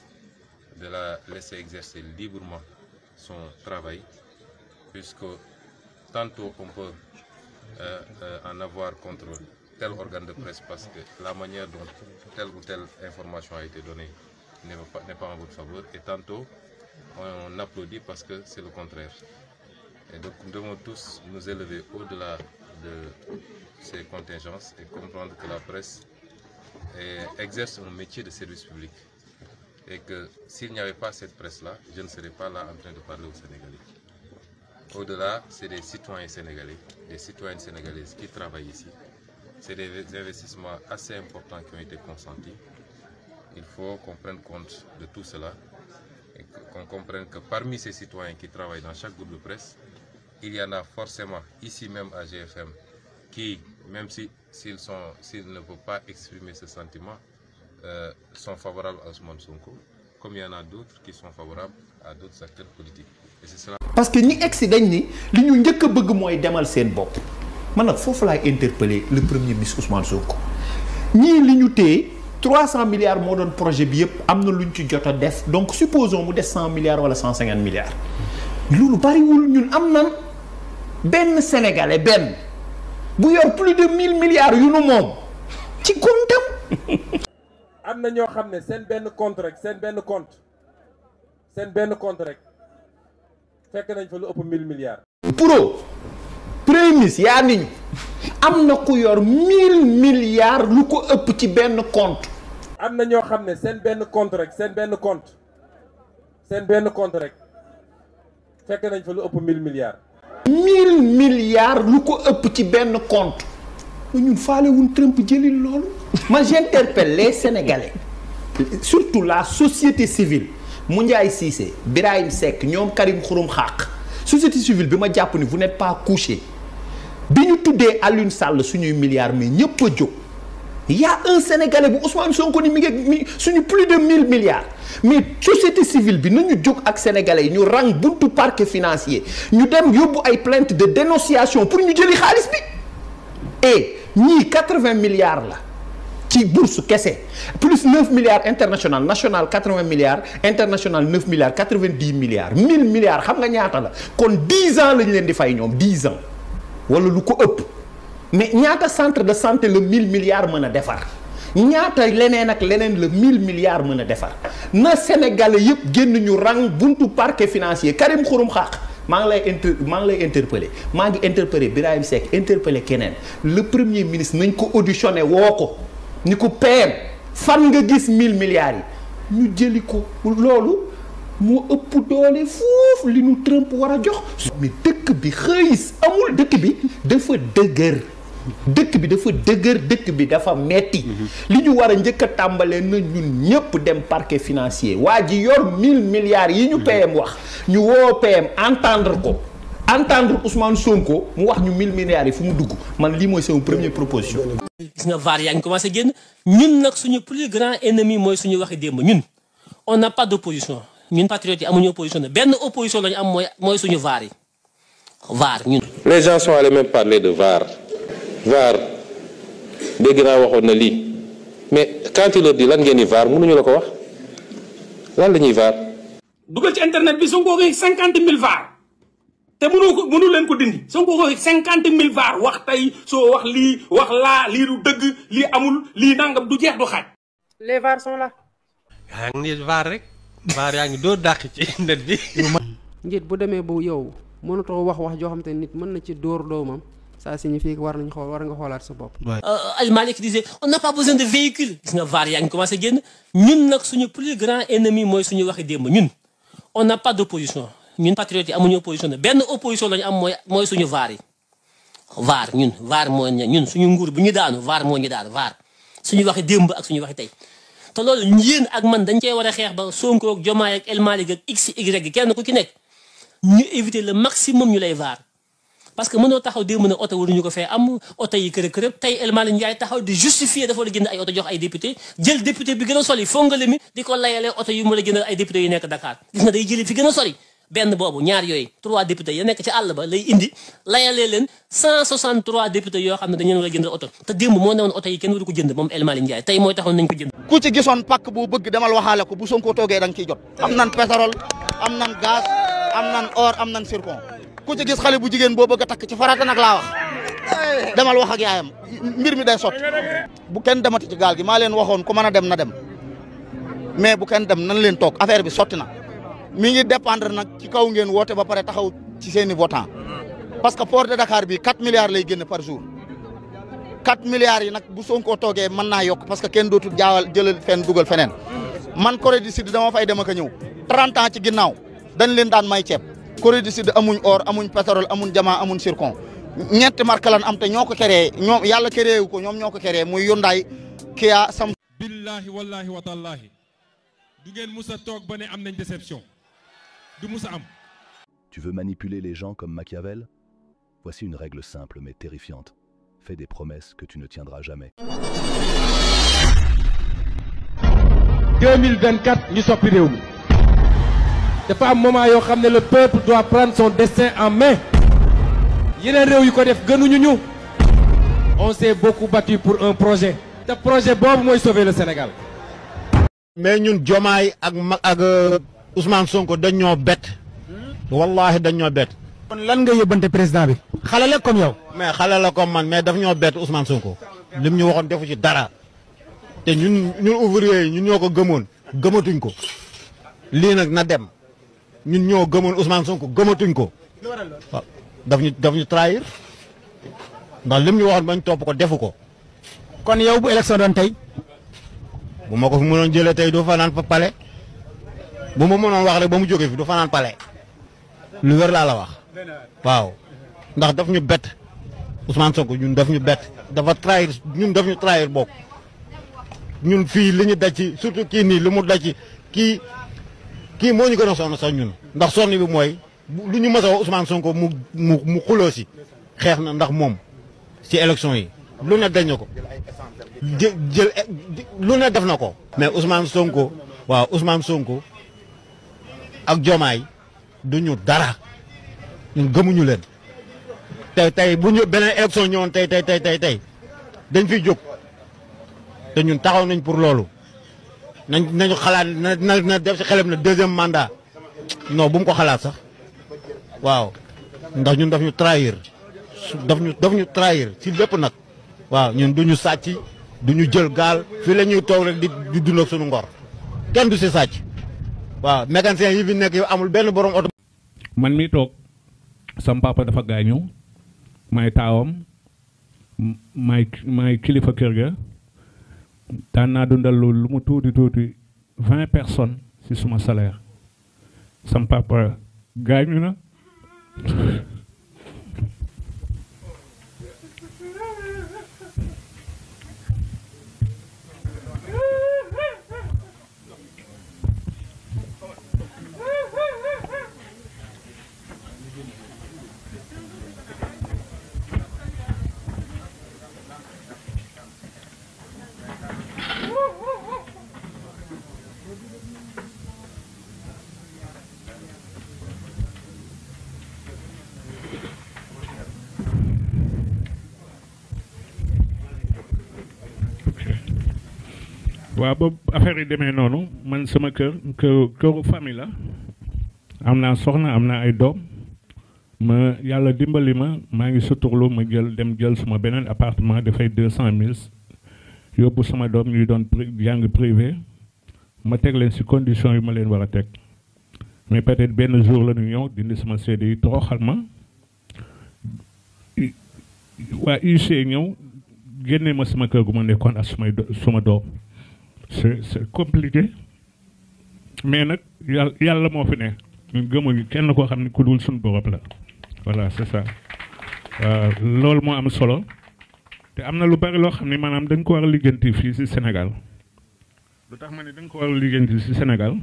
S7: de la laisser exercer librement son travail, puisque tantôt on peut en avoir contre tel organe de presse parce que la manière dont telle ou telle information a été donnée n'est pas en votre faveur, et tantôt on applaudit parce que c'est le contraire. Et donc nous devons tous nous élever au-delà de ces contingences et comprendre que la presse exerce un métier de service public et que s'il n'y avait pas cette presse-là, je ne serais pas là en train de parler aux Sénégalais. Au-delà, c'est des citoyens sénégalais, des citoyennes sénégalaises qui travaillent ici. C'est des investissements assez importants qui ont été consentis. Il faut qu'on prenne compte de tout cela et qu'on comprenne que parmi ces citoyens qui travaillent dans chaque groupe de presse, il y en a forcément ici même à GFM qui, même s'ils ne peuvent pas exprimer ce sentiment, sont favorables à Ousmane Sonko, comme il y en a d'autres qui sont favorables à d'autres acteurs politiques. Et c'est cela.
S14: Parce que ñi egsi dañ ni li ñu njëkk a bëgg mooy demal seen bopp man nag foofu laay interpeller le premier ministre Ousmane Sonko ñii li ñu téye 300 milliards moo doon projet bi yëpp am na lu ñu ci jot a def donc supposons mu des 100 milliards wala 150 milliards loolu bariwul ñun am nan benn sénégalais benn bu yor plus de 1000 milliards yu nu moom ci comptam.
S7: am na ñoo xam ne seen benn compte rek seen benn compte rek fekk nañ fa lu ëpp 1000 milliards.
S14: premier ministre yaa ni ñu am na ku yor 1000 milliards lu ko ëpp ci benn compte.
S7: am na ñoo xam ne seen benn compte rek seen benn compte rek fekk nañ fa lu ëpp 1000 milliards.
S14: 1000 milliards lu ko ëpp ci benn compte. ñun faale wuñ Trump jëlil loolu. ma j'interpelle les Sénégalais surtout la société civile Moundiaye Cissé Birahim Seck ñoom Karim Xurum Xaq société civile bi ma jàpp ni vous n'êtes pas couché bi ñu tuddee Alioune Sall suñuy milliards mais ñëpp a jóg y a un Sénégalais bu Ousmane Sonko ni mi ngi suñu plus de 1000 milliards mais société civile bi nañu jóg ak sénégalais yi ñu rang buntu parquet financier ñu dem yóbbu ay plainte de dénonciation pour ñu jëli xaalis bi et ñii 80 milliards la ci bourse kese plus 9 milliards international national 80 milliards international 9 milliards 90 milliards 1000 milliards xam nga ñaata la kon 10 ans lañ leen di fay ñoom 10 ans wala lu ko ëpp mais ñaata centre de santé le 1000 milliards mën a defar ñaata leneen ak leneen le 1000 milliards mën a defar na Sénégalais yëpp génn ñu rang buntu parquet financier Karim Xurum Xaq maa ngi lay interpellé maa ngi interpellé Birahim Seck interpellé keneen le premier ministre nañ ko auditionné woo ko ni ko PM fan nga gis 1000 milliards yi ñu jëli ko loolu moo ëpp doole foofu li nu Trump war a jox. mais dëkk bi xëyis amul dëkk bi dafa dëgër. dëkk bi dafa metti li ñu war a njëkk a tàmbalee na ñun ñëpp dem parquet financier waa ji yor 1000 milliards yi ñu PM wax ñu woo PM entendre Ousmane Sonko mu wax ñu 1000 milliards yi fu mu dugg man lii mooy sama première proposition.
S16: gis nga VAR yaa ngi commencé génn ñun nag suñu plus grand ennemi mooy suñu waxi démb ñun on n'a pas d'opposition ñun patriotes yi amuñu opposition ne benn opposition lañu am mooy suñu VAR yi VAR ñun.
S7: les gens sont allés même parler de VAR. VAR dégg naa waxoon na lii mais quand il leur dit lan ngeen di VAR mënuñu la ko wax lan la ñuy VAR.
S17: dugal ci internet bi Sonko ko 50 000 VAR te mënu leen ko dindi Sonko ko 50 000 VAR wax tey soo wax lii wax laa lii du dëgg lii amul lii nangam du jeex du xaaj.
S13: les VAR sont là.
S18: yaa ngi nii VAR rek VAR yaa ngi doo dàq ci internet bi.
S3: njiit bu demee bu yow mënatoo wax joo xam te nit mën na ci dóor doomam. Ça signifie que war nga xoolaat sa bopp.
S16: Al Malick disait on n'a pas besoin de véhicule. gis nga VAR yaa ngi commencé génn ñun nag suñu plus grand ennemi mooy suñu waxi démb ñun on n'a pas d'opposition ñun patriotes yi amuñu opposition ne benn opposition lañu am mooy suñu VAR yi. VAR ñun VAR moo ñun suñu nguur bu ñu daanu VAR moo ñu daanu VAR suñu waxi démb ak suñu waxi tey te loolu yéen ak man dañ cee war a xeex ba Sonko ak Diomaye ak El Malick ak X Y kenn ku ci nekk ñu éviter le maximum ñu lay VAR. parce que mënoo taxaw di mën a oto waruñu ko fee am oto yi kërëb tey El Malick Ndiaye taxaw di justifier dafa la jënd ay oto jox ay député jël député bi gën a sori fongale mi di ko layalee oto yu mu la jëndal ay député yu nekk Dakar gis nga day jëli fi gën a sori benn boobu ñaar yooyu 3 députés ya nekk ci àll ba lay indi layalee leen 163 députés yoo xam ne dañu leen war a jëndal oto te démb moo newoon oto yi kenn waru ko jënd moom El Malick Ndiaye tey mooy taxoon nañ ko jënd.
S15: ku ci gisoon pakk bu bëgg demal waxaale ko bu Sonko toogee da nga ciy jot am nan pétrole am nan gaz am nan or am nan zircon ku ci gis xale bu jigéen boo bëgg a takk ci farata nag laa wax demal wax ak yaayam mbir mi day sotti bu kenn demati ci gaal gi maa leen waxoon ku mën a dem na dem mais bu kenn dem nan leen toog affaire bi sotti na mi ngi dépendre nag ci kaw ngeen woote ba pare taxaw ci seeni votant parce que port de Dakar bi 4 milliards lay génn par jour 4 milliards yi nag bu Sonko toogee mën naa yokk parce que kenn dootul jaawal jëlal fenn dugal feneen man Corée du Sud dama fay dem ak a ñëw 30 ans ci ginnaaw dañ leen daan may ceeb Corée du Sud amuñ or amuñ pétrole amuñ diamant amuñ zircon ñetti marque lan am te ñoo ko créé ñoom yàlla créé wu ko ñoom ñoo ko créé muy Hyundai Kia Sam.
S4: billahi wallahi wa tallahi du ngeen musa toog ba ne am nañ déception du musa am.
S19: Tu veux manipuler les gens comme Machiavel? Voici une règle simple mais terrifiante. Fais des promesses que tu ne tiendras jamais.
S4: 2024 ñu soppi réew mi dafa am moment yoo xam ne le peuple doit prendre son destin en main yeneen réew yu ko def gënuñu ñu on s'est beaucoup battu pour un projet te projet boobu mooy sauver le Sénégal.
S15: mais ñun Diomaye ak Ousmane Sonko dañ ñoo bett wallahi dañ ñoo bett.
S20: kon lan nga yóbbante président bi. xale la comme yow.
S15: mais xale la comme man mais daf ñoo bett Ousmane Sonko lim ñu waxoon defu ci dara te ñun ouvrier yi ñun ñoo ko gëmoon gëmatuñ ko lii nag na dem ñun ñoo gëmoon Ousmane Sonko gëmatuñ ko waaw daf ñu trahir ndax lim ñu waxoon bañ topp ko defu ko.
S20: kon yow bu élection doon tey.
S15: bu ma ko fi mënoon jëlee tey doo fanaan fa pale bu ma mënoon wax rek ba mu jógee fi du fanaan pale lu wér laa la wax waaw ndax daf ñu bett Ousmane Sonko ñun daf ñu bett dafa trahir ñun daf ñu trahir bokk ñun fii li ñu daj ci surtout kii nii li mu daj ci kii
S20: kii moo ñu gën a sonn sax ñun ndax sonn bi mooy lu ñu mës a wax Ousmane Sonko mu xuloo si xeex na ndax moom si élection yi lu ne dañ na ko jël lu ne def na ko. mais Ousmane Sonko waaw Ousmane Sonko ak Diomaye du ñu dara ñun gëmuñu leen tey bu ñu beneen élection ñëwoon tey dañ fiy jóg te ñun taxaw nañ pour loolu nañu xalaat na def si xelam na deuxième mandat non bu mu ko xalaat sax waaw ndax ñun daf ñu trahir daf ñu trahir si lépp nag waaw ñun du ñu sàcc du ñu jël gaal fii la ñuy toog rek di dund ak suñu ngor kenn du si sàcc waaw mécanicien yi fi nekk yow amul benn borom oto.
S21: man mi toog sam papa dafa gaañu may taawam may kilifa kër ga daan naa dundal lu mu tuuti 20 personnes ci suma salaire sam papa gaañu na waaw boobu affaire yi demee noonu man sama këru famille la am naa soxna am naa ay doom ma yàlla dimbali ma maa ngi suturlu ma dem jël suma beneen appartement dafay 200 000 yóbbu sama doom ñuy doon jàng privé ma teg leen ci condition yu ma leen war a teg mais peut-être benn jour la ñu ñëw dindi sama CD yi toroxal ma waa UC ñëw génne ma sama kër gu ma nekkoon ak suma doom c'est compliqué mais nag yàlla moo fi ne ñun gëmuñu kenn koo xam ne ku dul suñu borom la voilà c'est ça loolu moo am solo te am na lu bari loo xam ne maanaam dañ ko war a lijjanti fii ci Sénégal lu tax ma ne dañ ko war a lijjanti ci Sénégal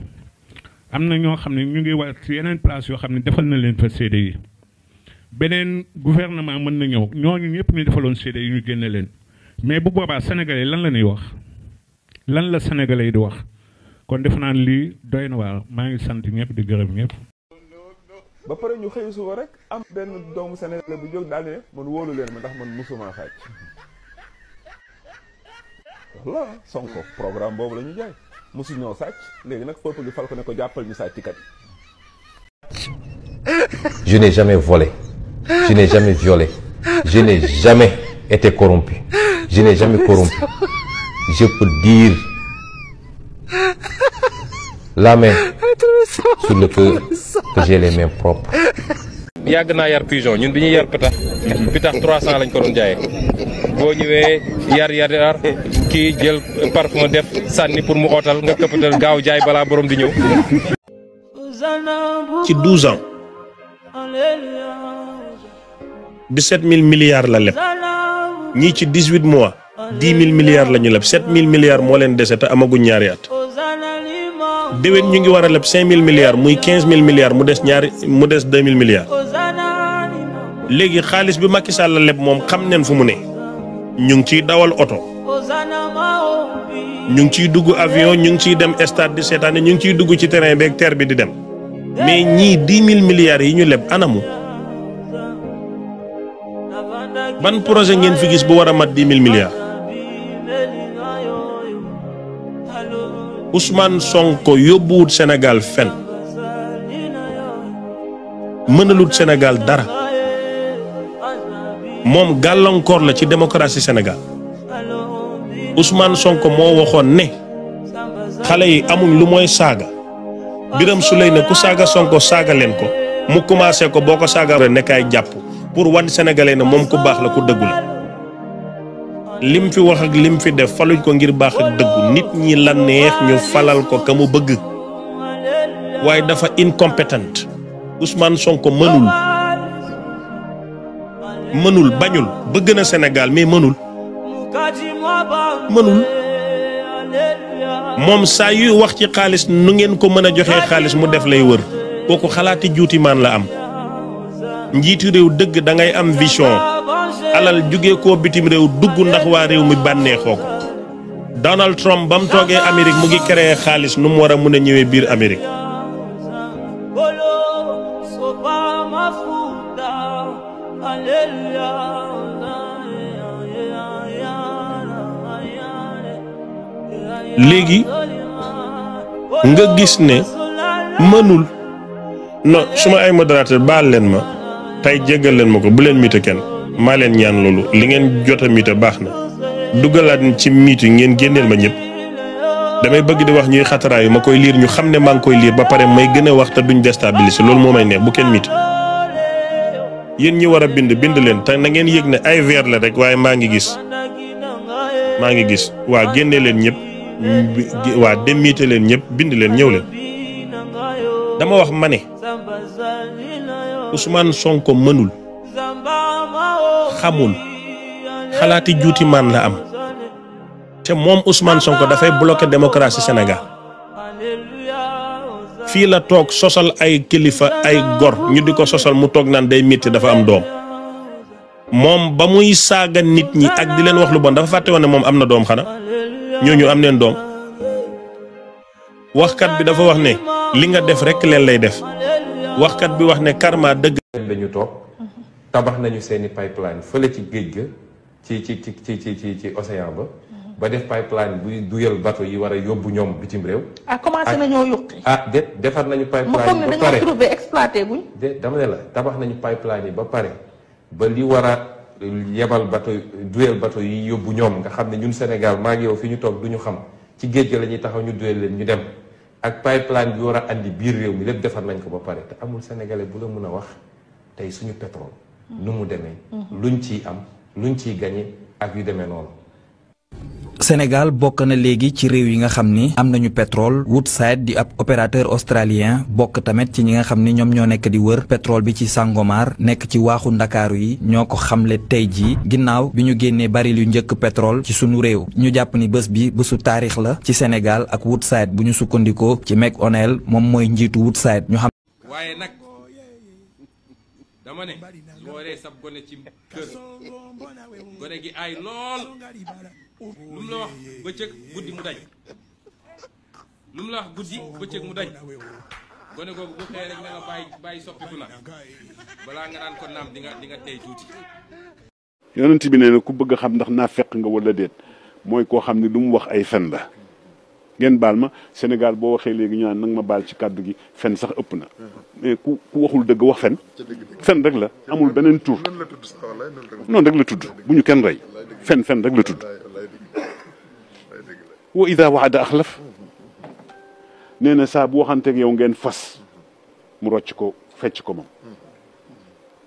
S21: am na ñoo xam ne ñu ngi war ci yeneen place yoo xam ne defal na leen fa CDI beneen gouvernement mën na ñëw ñooñu ñëpp ñu defaloon CDI ñu génne leen mais bu boobaa sénégalais lan la ñuy wax lan la sénégalais yi di wax kon def naan lii doy na waar maa ngi sant ñëpp di gërëm ñëpp.
S22: ba pare ñu xëy suba rek am benn doomu sénégalais bu jóg daal ne man wóolu leen ma ndax man musuma sàcc voilà Sonko programme boobu la ñu jaay musu ñëw sàcc léegi nag peuple bi fal ko ne ko jàppal ñu sàcckat yi.
S23: Je n'ai jamais volé, je n'ai jamais violé, je n'ai jamais été corrompu, je n'ai jamais corrompu. Je peux dire la main sur le cœur que j'ai les mains propres.
S7: yàgg naa yar pigeon ñun bi ñuy yar pitax 300 lañ ko doon jaayee boo ñëwee yar kii jël parfum def sànni pour mu ootal nga këppatal gaaw jaay balaa borom di ñëw.
S9: ci 12 ans 17 000 milliards la leb ñii ci 18 mois 10 000 milliards la ñu leb 7 000 milliards moo leen dese te amaguñ ñaari at déwén ñu ngi war a leb 5 000 milliards muy 15 000 milliards mu des 2 000 milliards léegi xaalis bi Macky Sall la leb moom xam neen fu mu ne ñu ngi ciy dawal oto ñu ngi ciy dugg avion ñu ngi ciy dem stade di seetaane ñu ngi ciy dugg ci terrain beeg terre bi di dem mais ñii 10 000 milliards yi ñu leb anamu ban projet ngeen fi gis bu war a mat 10 000 milliards. Ousmane Sonko yóbbuwut Sénégal fen mënalut Sénégal dara moom gàllankoor la ci démocratie Sénégal Ousmane Sonko moo waxoon ne xale yi amuñ lu mooy saaga Birame Souleye ne ku saaga Sonko saaga leen ko mu commencé ko boo ko saaga nekkaay jàpp pour wan sénégalais ne moom ku baax la ku dëggu la lim fi wax ak lim fi def faluñ ko ngir baax ak dëggu nit ñi la neex ñu falal ko ka mu bëgg waaye dafa incompétent Ousmane Sonko mënul bañul bëgg na Sénégal mais mënul moom saa yuy wax ci xaalis nu ngeen ko mën a joxee xaalis mu def lay wër kooku xalaati juuti maan la am. njiitu réew dëgg da ngay am vision alal jóge koo bitim réew dugg ndax waa réew mi bànneexoo ko Donald Trump ba mu toogee Amérique mu ngi créé xaalis nu mu war a mën a ñëwee biir Amérique. léegi nga gis ne mënul non suma ay modérateur baal leen ma tey jéggal leen ma ko bu leen miite kenn maa leen ñaan loolu li ngeen jot a miite baax na duggalaat ci miite ngeen génneel ma ñëpp damay bëgg di wax ñuy xataraayu ma koy liir ñu xam ne maa ngi koy liir ba pare may gën a wax te duñ déstabiliser loolu moo may neex bu kenn miite yéen ñi war a bind leen te na ngeen yëg ne ay vers la rek waaye maa ngi gis waa génne leen ñëpp waa demmiite leen ñëpp bind leen ñëw leen dama wax ma ne Ousmane Sonko mënul xamul xalaati juuti maan la am te moom Ousmane Sonko dafay bloquer démocratie Sénégal fii la toog sosal ay kilifa ay gor ñu di ko sosal mu toog naan day métti dafa am doom moom ba muy saaga nit ñi ak di leen wax lu bon dafa fàtte woon ne moom am na doom xana ñooñu am neen doom waxkat bi dafa wax ne li nga def rek leen lay def waxkat bi wax ne karma dëgg
S7: dañu toog tabax nañu seeni pipeline fële ci géej ga ci océan ba def pipeline buy duyal bateau yi war a yóbbu ñoom bitim réew.
S2: commencé nañoo yuqi.
S7: defar nañu pipeline
S2: ba pare ma foog ne dañoo trouvé exploité guñ.
S7: dama ne la tabax nañu pipeline yi ba pare ba li war a yebal bateau duyal bateau yi yóbbu ñoom nga xam ne ñun Sénégal maa ngi yow fi ñu toog du ñu xam ci géej ga la ñuy taxaw ñu duyal leen ñu dem ak pipeline bi war a andi biir réew mi lépp defar nañ ko ba pare te amul sénégalais bu la mën a wax tey suñu pétrole nu mu demee. luñ ciy am luñ ciy gagné ak yu demee noonu.
S5: Sénégal bokk na léegi ci réew yi nga xam ni am nañu pétrole Woodside di ab opérateur australien bokk tamit ci ñi nga xam ni ñoom ñoo nekk di wër pétrole bi ci Sangomar nekk ci waaxu Ndakaaru yi ñoo ko xamle tey jii ginnaaw bi ñu génnee baril yu njëkk pétrole ci sunu réew ñu jàpp ni bés bi bésu taarix la ci Sénégal ak Woodside bu ñu sukkandikoo ci McOnell moom mooy njiitu Woodside ñu xam.
S7: waaye nag dama ne boo waree sab gone ci kër gone gi ay lool. lu mu la wax bëccëg guddi mu daj lu mu la wax guddi bëccëg mu daj gone googu bu xëyee rek ne la bàyyi soppiku na balaa nga naan ko naam di nga tey tuuti.
S6: yonent bi nee na ku bëgg a xam ndax naa fekk nga wala déet mooy koo xam ne lu mu wax ay fen la ngeen baal ma Sénégal boo waxee léegi ñu naan nag ma baal ci kàddu gi fen sax ëpp na mais ku waxul dëgg wax fen rek la amul beneen tur noonu rek la tudd bu ñu kenn rey fen rek la tudd. wa ida waada axlaf nee na saa bu waxanteeg yow ngeen fas mu rocc ko fecc ko moom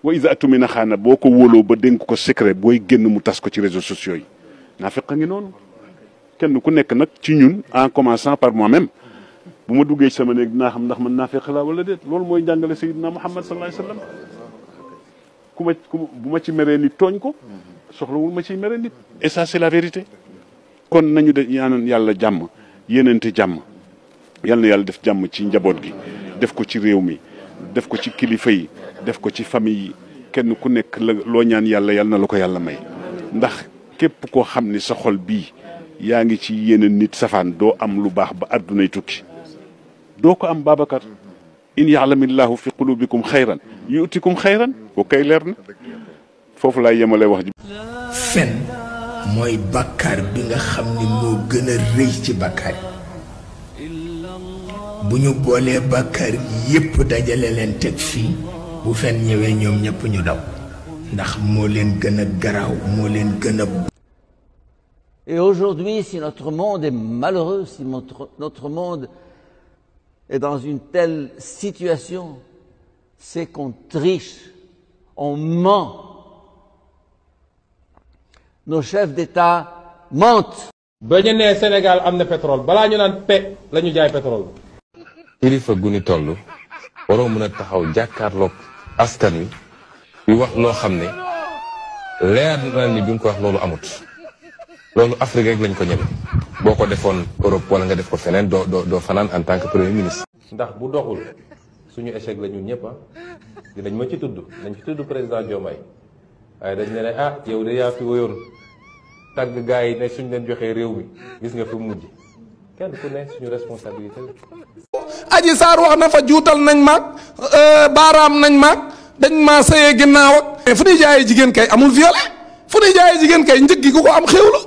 S6: wa ida atumina xaana boo ko wóoloo ba dénk ko secret booy génn mu tas ko ci réseaux sociaux yi naa fekk a ngi noonu kenn ku nekk nag ci ñun en commençant par moi-même bu ma duggee ci sama néeg dinaa xam ndax man naa fekk laa wala déet loolu mooy jàngale Seydina Muhammad sallallahu alayhi wa sallam bu ma ci meree nit tooñ ko soxlawul ma ciy mere nit et ça c'est la vérité kon nañu de ñaanal yàlla jàmm yéenante jàmm yal na yàlla def jàmm ci njaboot gi def ko ci réew mi def ko ci kilifa yi def ko ci famille yi kenn ku nekk la loo ñaan yàlla yal na la ko yàlla may ndax képp koo xam ni sa xol bii yaa ngi ci yeneen nit safaan doo am lu baax ba àddunay tukki doo ko am Babacar in ya'lamillahu fi qulubikum xayran yu'tikum xayran ko kay leer na foofu laay yemale wax ji.
S24: fen mooy bàkkaar bi nga xam ni moo gën a rëy ci bàkkaar yi bu ñu boolee bàkkaar yépp dajale leen teg fii bu fen ñëwee ñoom ñëpp ñu daw ndax moo leen gën a garaaw moo leen gën a.
S25: Et aujourd'hui, si notre monde est malheureux, si notre monde est dans une telle situation, c'est qu'on triche, on ment. Nos chefs d'État mentent.
S7: ba ñu nee Sénégal am na pétrole balaa ñu naan la ñu jaay pétrole.
S23: kilifa gu ni toll waroo mën a taxaw jàkkaarloog askan wi di wax loo xam ne leer na ni bi nga ko wax loolu amut loolu Afrique rek lañ ko ñeme
S1: boo ko defoon Europe wala nga def ko feneen doo fanaan en tant que premier ministre.
S7: ndax bu doxul suñu échec la ñun ñëpp dinañ ma ci tudd nañ ci tudd président Diomaye waaye dañ ne ah yow de yaa fi woyoon tàgg gars yi ne suñ leen joxee réew mi gis nga fi mujj kenn ku ne suñu responsabilité la.
S8: Adji Sarr wax na fa juutal nañ maag baaraam nañ maag dañ maa sëyee ginnaaw ak fu ñuy jaayee jigéen kay amul violé fu ñuy jaayee jigéen kay njëg gi ku ko am xéwlu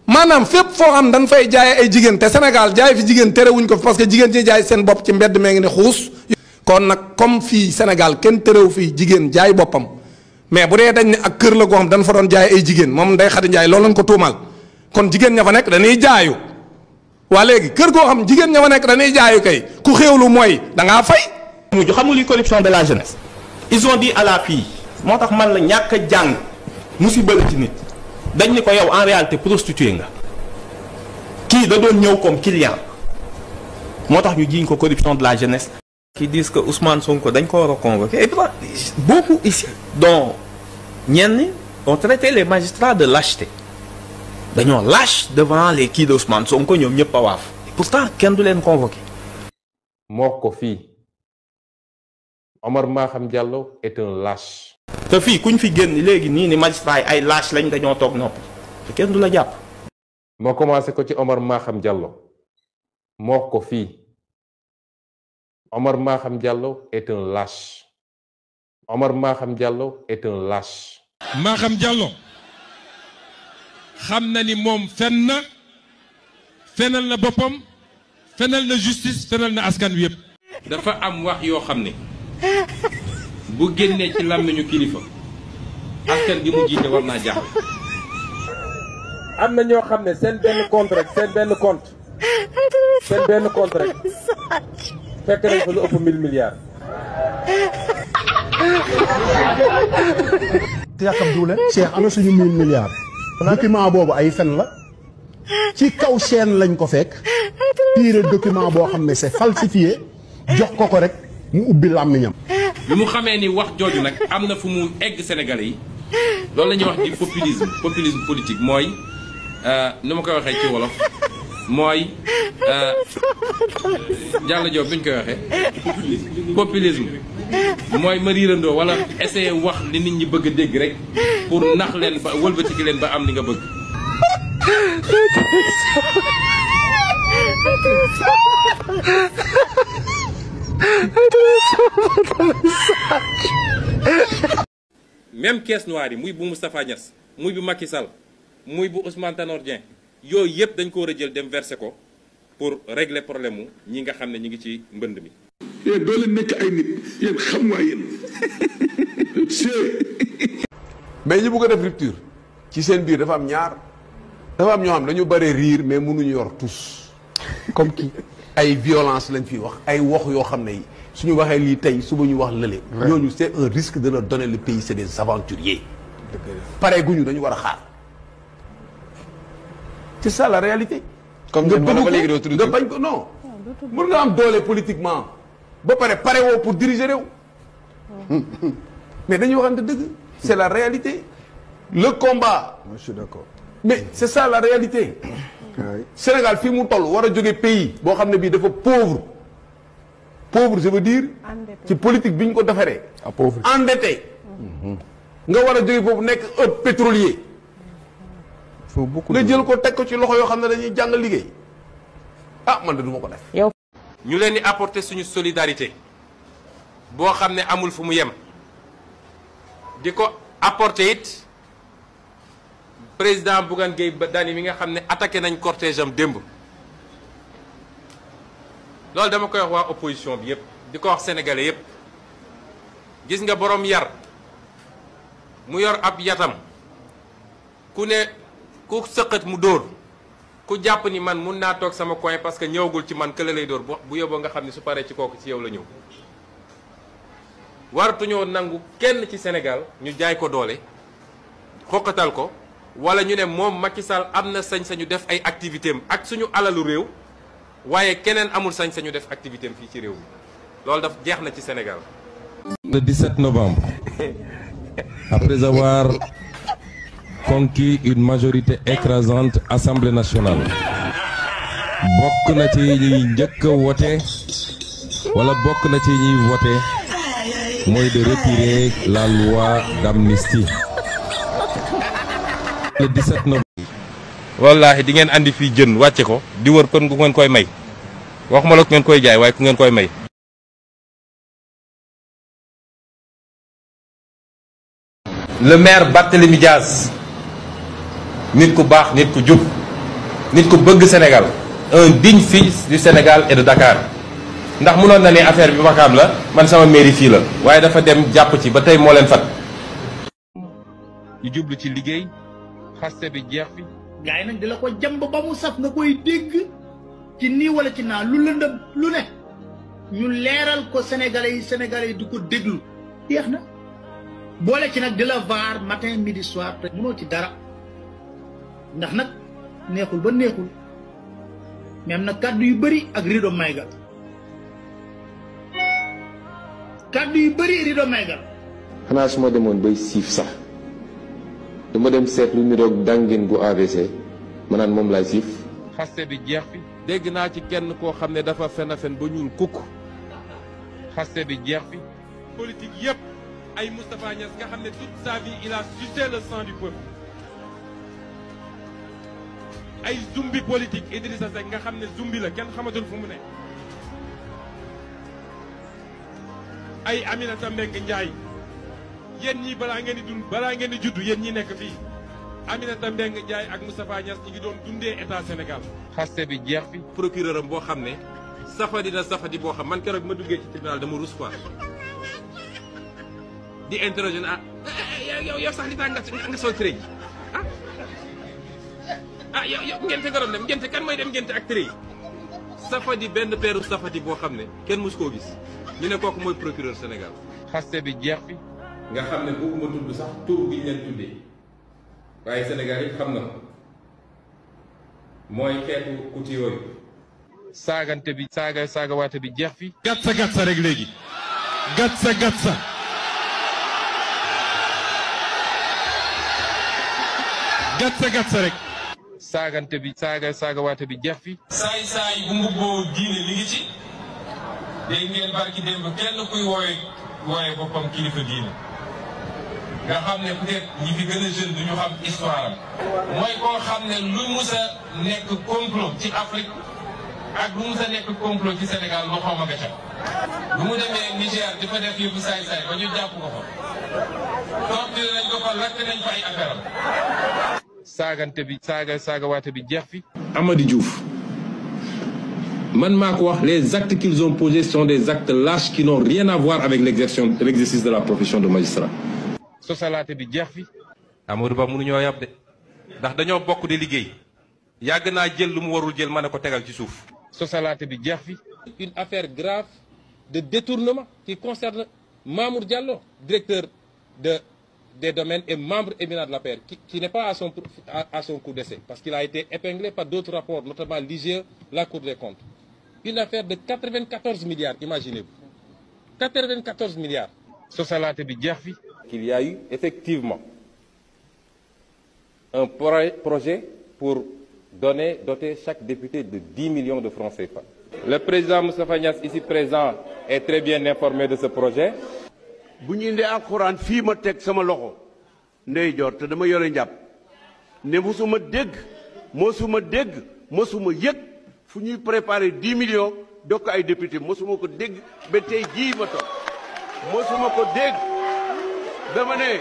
S8: maanaam fépp foo xam dañ fay jaayee ay jigéen te Sénégal jaay fi jigéen terewuñ ko fi parce que jigéen ñi jaay seen bopp ci mbedd mee ngi ne xuus. kon nag comme fii Sénégal kenn terew fii jigéen jaay boppam mais bu dee dañ ne ak kër la goo xam dañ fa doon jaay ay jigéen moom Ndeye Khady Ndiaye loolu lañ ko tuumaal kon jigéen ña fa nekk dañuy jaayu waa léegi kër goo xam jigéen ña fa nekk dañuy jaayu kay ku xéewlu mooy da ngaa fay.
S10: mujj xam nga luy corruption de la jeunesse ils ont dit à la fille moo tax man la ñàkk a jàng musiba la ci nit dañ ni ko yow en réalité prostituée nga kii da doon ñëw comme client moo tax ñu jiiñ ko corruption de la jeunesse. qui disent que Ousmane Sonko dañ ko war a convoquer et puis beaucoup ici dont ñenn ont traité les magistrats de lâcheté dañoo lâche devant les kii de Ousmane Sonko ñoom ñëpp a waaf pourtant kenn du leen convoqué.
S7: moo ko fii Omar Maham Diallo est un lâche.
S10: te fii kuñ fi génn léegi nii ni magistrat yi ay lâche lañ dañoo toog noppi te kenn du la jàpp.
S7: moo commencé ko ci Omar Maham Diallo moo ko fii Omar Maham Diallo est un lâche. Omar Maham Diallo est un lâche.
S11: Maham Diallo xam na ni moom fen na fenal na boppam fenal na justice fenal na askan wi yëpp. dafa am wax yoo xam ne bu génnee ci làmmiñu kilifa askan gi mu jiite war naa jaaxle.
S7: am na ñoo xam ne seen benn compte rek seen benn compte rek fekk nañ fa lu ëpp 1000 milliards.
S12: te yàkkam duule Cheikh ana suñu 1000 milliards. document boobu ay fen la ci kaw chaîne lañ ko fekk tiire document boo xam ne c'est falsifié jox ko rek mu ubbi làmmiñam.
S11: bi mu xamee ni wax jooju nag am na fu mu egg Sénégalais yi loolu la ñuy wax di populisme politique mooy nu ma koy waxee ci wolof mooy Diallo Diop bi ñu koy waxee populisme mooy ma riirandoo wala essayer wax li nit ñi bëgg a dégg rek pour nax leen ba wëlbatiki leen ba am li nga bëgg. même caisse noire yi muy bu Moustapha Niasse muy bu Macky Sall muy bu Ousmane Tanor Dieng yooyu yëpp dañ ko war a jël dem verser ko pour régler problème mu ñi nga xam ne ñi ngi ci mbënd mi.
S26: yéen doo leen nekk ay nit yéen xam waa yéen.
S27: mais ñi bëgg a def rupture ci seen biir dafa am ñaar dafa am ñoo xam dañu bare riir mais mënuñu yor tous comme kii ay violence lañ fiy wax ay wax yoo xam ne suñu waxee lii tey suba ñu wax lële. ñooñu c'est un risque de leur donner le pays c'est des aventuriers. pare guñu dañu war a xaar. c'est ça la réalité.
S26: comme
S27: nga bañ ko non. mën nga am doole politiquement ba pare woo pour diriger réew. mais dañuy waxante dëgg. c'est la réalité. le combat.
S12: moi je suis d'accord.
S27: mais c'est ça la réalité. Sénégal fii mu toll war a jóge pays boo xam ne bii dafa pauvre. pauvre je veux dire. ci politique bi ñu ko defaree.
S26: pauvre
S27: endetté. nga war a jóge foofu nekk un pétrolier. nga jël ko teg ko ci loxo yoo xam ne dañuy jàng liggéey. ah man de du ma ko def.
S7: yow. ñu leen di apporter suñu solidarité boo xam ne amul fu mu yem di ko apporter it président Bougane Gueye Dany mi nga xam ne attaqué nañ cortège am démb loolu dama koy wax waa opposition bi yépp di ko wax sénégalais yépp gis nga borom yar mu yor ab yatam ku ne ku sëqat mu dóor ku jàpp ni man mun naa toog sama coin parce que ñëwagul ci man kële lay dóor bu yóbboo nga xam ni su paree ci kooku ci yow la ñëw waratuñoo nangu kenn ci Sénégal ñu jaay ko doole xokkatal ko wala ñu ne moom Macky Sall am na sañ-sañu def ay activité am ak suñu alalu réew waaye keneen amul sañ-sañu def activité am fii ci réew mi loolu daf jeex na ci Sénégal.
S28: Le 17 novembre, après avoir conquis une majorité écrasante Assemblée nationale, bokk na ci ñuy njëkk a wote wala bokk na ci ñuy voté mooy de retirer la loi d'amnistie le 17 novembre.
S7: wallaahi di ngeen andi fii jën wàcce ko di wër kon ku ngeen koy may waxuma la ku ngeen koy jaay waaye ku ngeen koy may. le maire Barthélémy Dias nit ku baax nit ku jub nit ku bëgg Sénégal un digne fils du Sénégal et de Dakar ndax mënoon na ne affaire bi Wakaam la man sama mairie fii la waaye dafa dem jàpp ci ba tey moo leen fat ñu jublu ci liggéey xaste bi jeex fi.
S3: gaay nag di la ko jàmb ba mu saf nga koy dégg ci nii wala ci naa lu lëndëm lu ne ñu leeral ko sénégalais yi du ko déglu jeex na boole ci nag di la vaar matin midi soir te mënoo ci dara ndax nag neexul ba neexul même nag kàddu yu bëri ak rido maygal kàddu yu bëri rido maygal.
S1: xanaa su ma demoon bay siif sax dama dem seet lu niroog dàngin gu AVC ma naan moom laay siif.
S7: xaste bi jeex fi. dégg naa ci kenn koo xam ne dafa fen a fen ba ñuul kukk xaste bi jeex fi. politique yépp ay Moustapha Niasse nga xam ne toute sa vie il a sucé le sang du peuple ay zumbi politique Idrissa Seck nga xam ne zumbi la kenn xamatul fu mu ne ay Aminata Mbengue Ndiaye yéen ñii balaa ngeen di juddu yéen ñi nekk fii Aminata Mbengue Ndiaye ak Moustapha Niasse ñi ngi doon dundee état Sénégal. xaste bi jeex fi. procureur am boo xam ne safadi na safadi boo xam man keroog ma duggee ci tribunal dama rus quoi di interroger yow sax li tax nga sol tërëy yow ngente nga doon dem ngente kan mooy dem ngente ak tërëy safadi benn peeru safadi boo xam ne kenn mus koo gis ñu ne kooku mooy procureur Sénégal. xaste bi jeex fi. nga xam ne bëgguma tudd sax tur bi ñu leen tuddee waaye Sénégal yëpp xam na ko mooy xeetu kuti yooyu. saagante bi saagawaate bi jeex fi. gatsa rek léegi gatsa. gatsa rek. saagante bi saagawaate bi jeex fi. saay bu mbubboo diine li ngi ci. dégg ngeen barki démb kenn kuy wooye boppam kilifa diine. nga xam ne peut-être ñi fi gën a jeune du ñu xam histoire am. mooy koo xam ne lu mus a nekk complot ci Afrique ak lu mus a nekk complot ci Sénégal loxoom a nga ca. bu mu demee Niger di fa def yëfu saay-saay ba ñu jàpp ko fa. torture nañ ko fa lakk nañ fa ay affaire am. saagante bi saagawaate bi jeex fi. Amady Diouf man maa ko wax les actes qu'ils ont posés sont des actes lâches qui n'ont rien à voir avec l'exercice de la profession de magistrat. sosalaate bi jeex fi. Amadou Ba mënuñoo yab de ndax dañoo bokk di liggéey yàgg naa jël lu mu warul jël ma ne ko tegal ci suuf. sosalaate bi jeex fi. une affaire grave de détournement qui concerne Mamour Diallo directeur des domaines et membre éminent de l'APR qui n'est pas à son coup d'essai parce qu'il a été épinglé par d'autres rapports notamment l'IGE, la Cour des comptes. Une affaire de 94 milliards, imaginez-vous. 94 milliards. Sosalaate bi jeex fi. Qu'il y a eu effectivement un projet pour doter chaque député de 10 millions de francs CFA. Le président Moustapha Niasse ici présent est très bien informé de ce projet.
S4: bu ñu indee alxuraan fii ma teg sama loxo ndey joor te dama yore njàpp ne mosuma yëg fu ñuy préparer 10 millions dokk ay député mosuma ko dégg ba tey jii ma toog mosuma ko dégg dama ne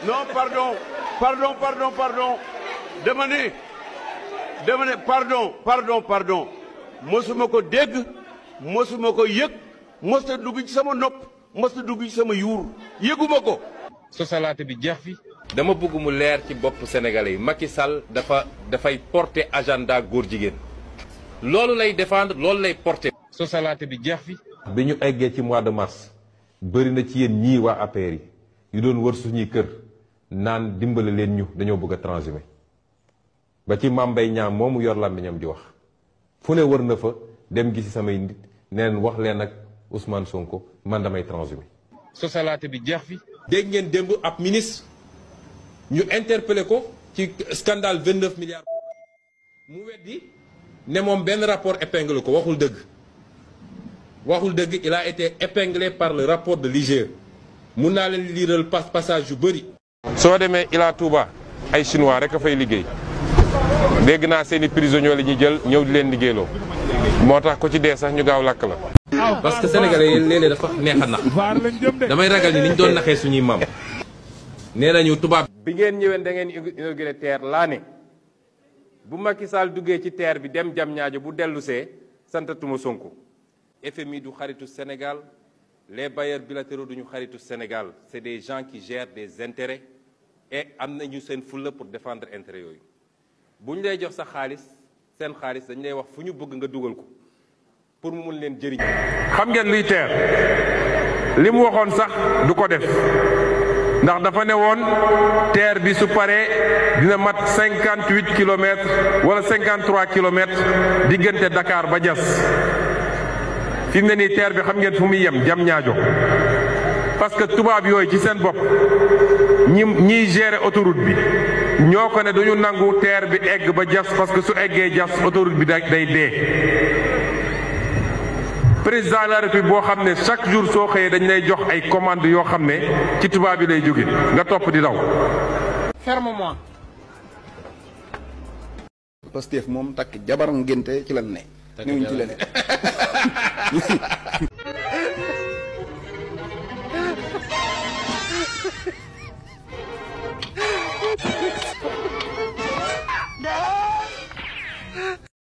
S4: non pardon dama ne pardon mosuma ko dégg mosuma ko yëg mos a dugg ci sama nopp mos a dugg ci sama yuur yëguma ko.
S7: sosalaate bi jeex fi. dama bëgg mu leer ci bopp sénégalais yi Macky Sall dafay porter agenda góor jigéen loolu lay défendre loolu lay porter. sosalaate bi jeex fi. bi ñu eggee ci mois de mars bëri na ci yéen ñii waa APR yi yu doon wër suñuy kër naan dimbale leen ñu dañoo bëgg a transhumé ba ci Mame Mbaye Niang moomu yor làmmiñam di wax fu ne wër na fa dem gisi samay nit neen wax leen ak Ousmane Sonko man damay transhumé. sosalaate bi jeex fi. dégg ngeen démb ab ministre ñu interpellé ko ci scandale 29 milliards mu weddi ne moom benn rapport épinglé ko waxul dëgg waxul dëgg. Il a été épinglé par le rapport de l'IGE. mun naa leen liiral passage yu bëri. soo demee Ila Touba ay chinois rek a fay liggéey dégg naa seeni prisonniers la ñuy jël ñëw di leen liggéeyloo moo tax ko ci dee sax ñu gaaw lakk la. parce que sénégalais léeg-léeg dafa neex a nax damay ragal ni niñ doon naxee suñuy maam nee nañu tubaab. bi ngeen ñëwee da ngeen inauguré TER laa ne bu Macky Sall duggee ci TER bi dem Diamniadio bu dellusee santatuma Sonko. FMI du xaritu Sénégal. Les bailleurs bilatéraux duñu xaritu Sénégal c'est des gens qui gèrent des intérêts et am nañu seen fulla pour défendre intérêts yooyu bu ñu lay jox sa xaalis seen xaalis dañu lay wax fu ñu bëgg nga dugal ko pour mu mun leen jëriñ. xam ngeen luy TER li mu waxoon sax du ko def ndax dafa ne woon TER bi su paree dina mat 58 kilomètres wala 53 kilomètres diggante Dakar ba Diass. fi mu ne nii TER bi xam ngeen fu muy yem Diamniadio parce que tubaab yooyu ci seen bopp ñiy gérer autoroute bi ñoo ko ne duñu nangu TER bi egg ba Diass parce que su eggee Diass autoroute bi day dee. président de la République boo xam ne chaque jour soo xëyee dañ lay jox ay commandes yoo xam ne ci tubaab yi lay jóge nga topp di daw.
S13: fermement. Pastef moom takk jabar ngénte ci lan ne. ñëwuñ ci leneen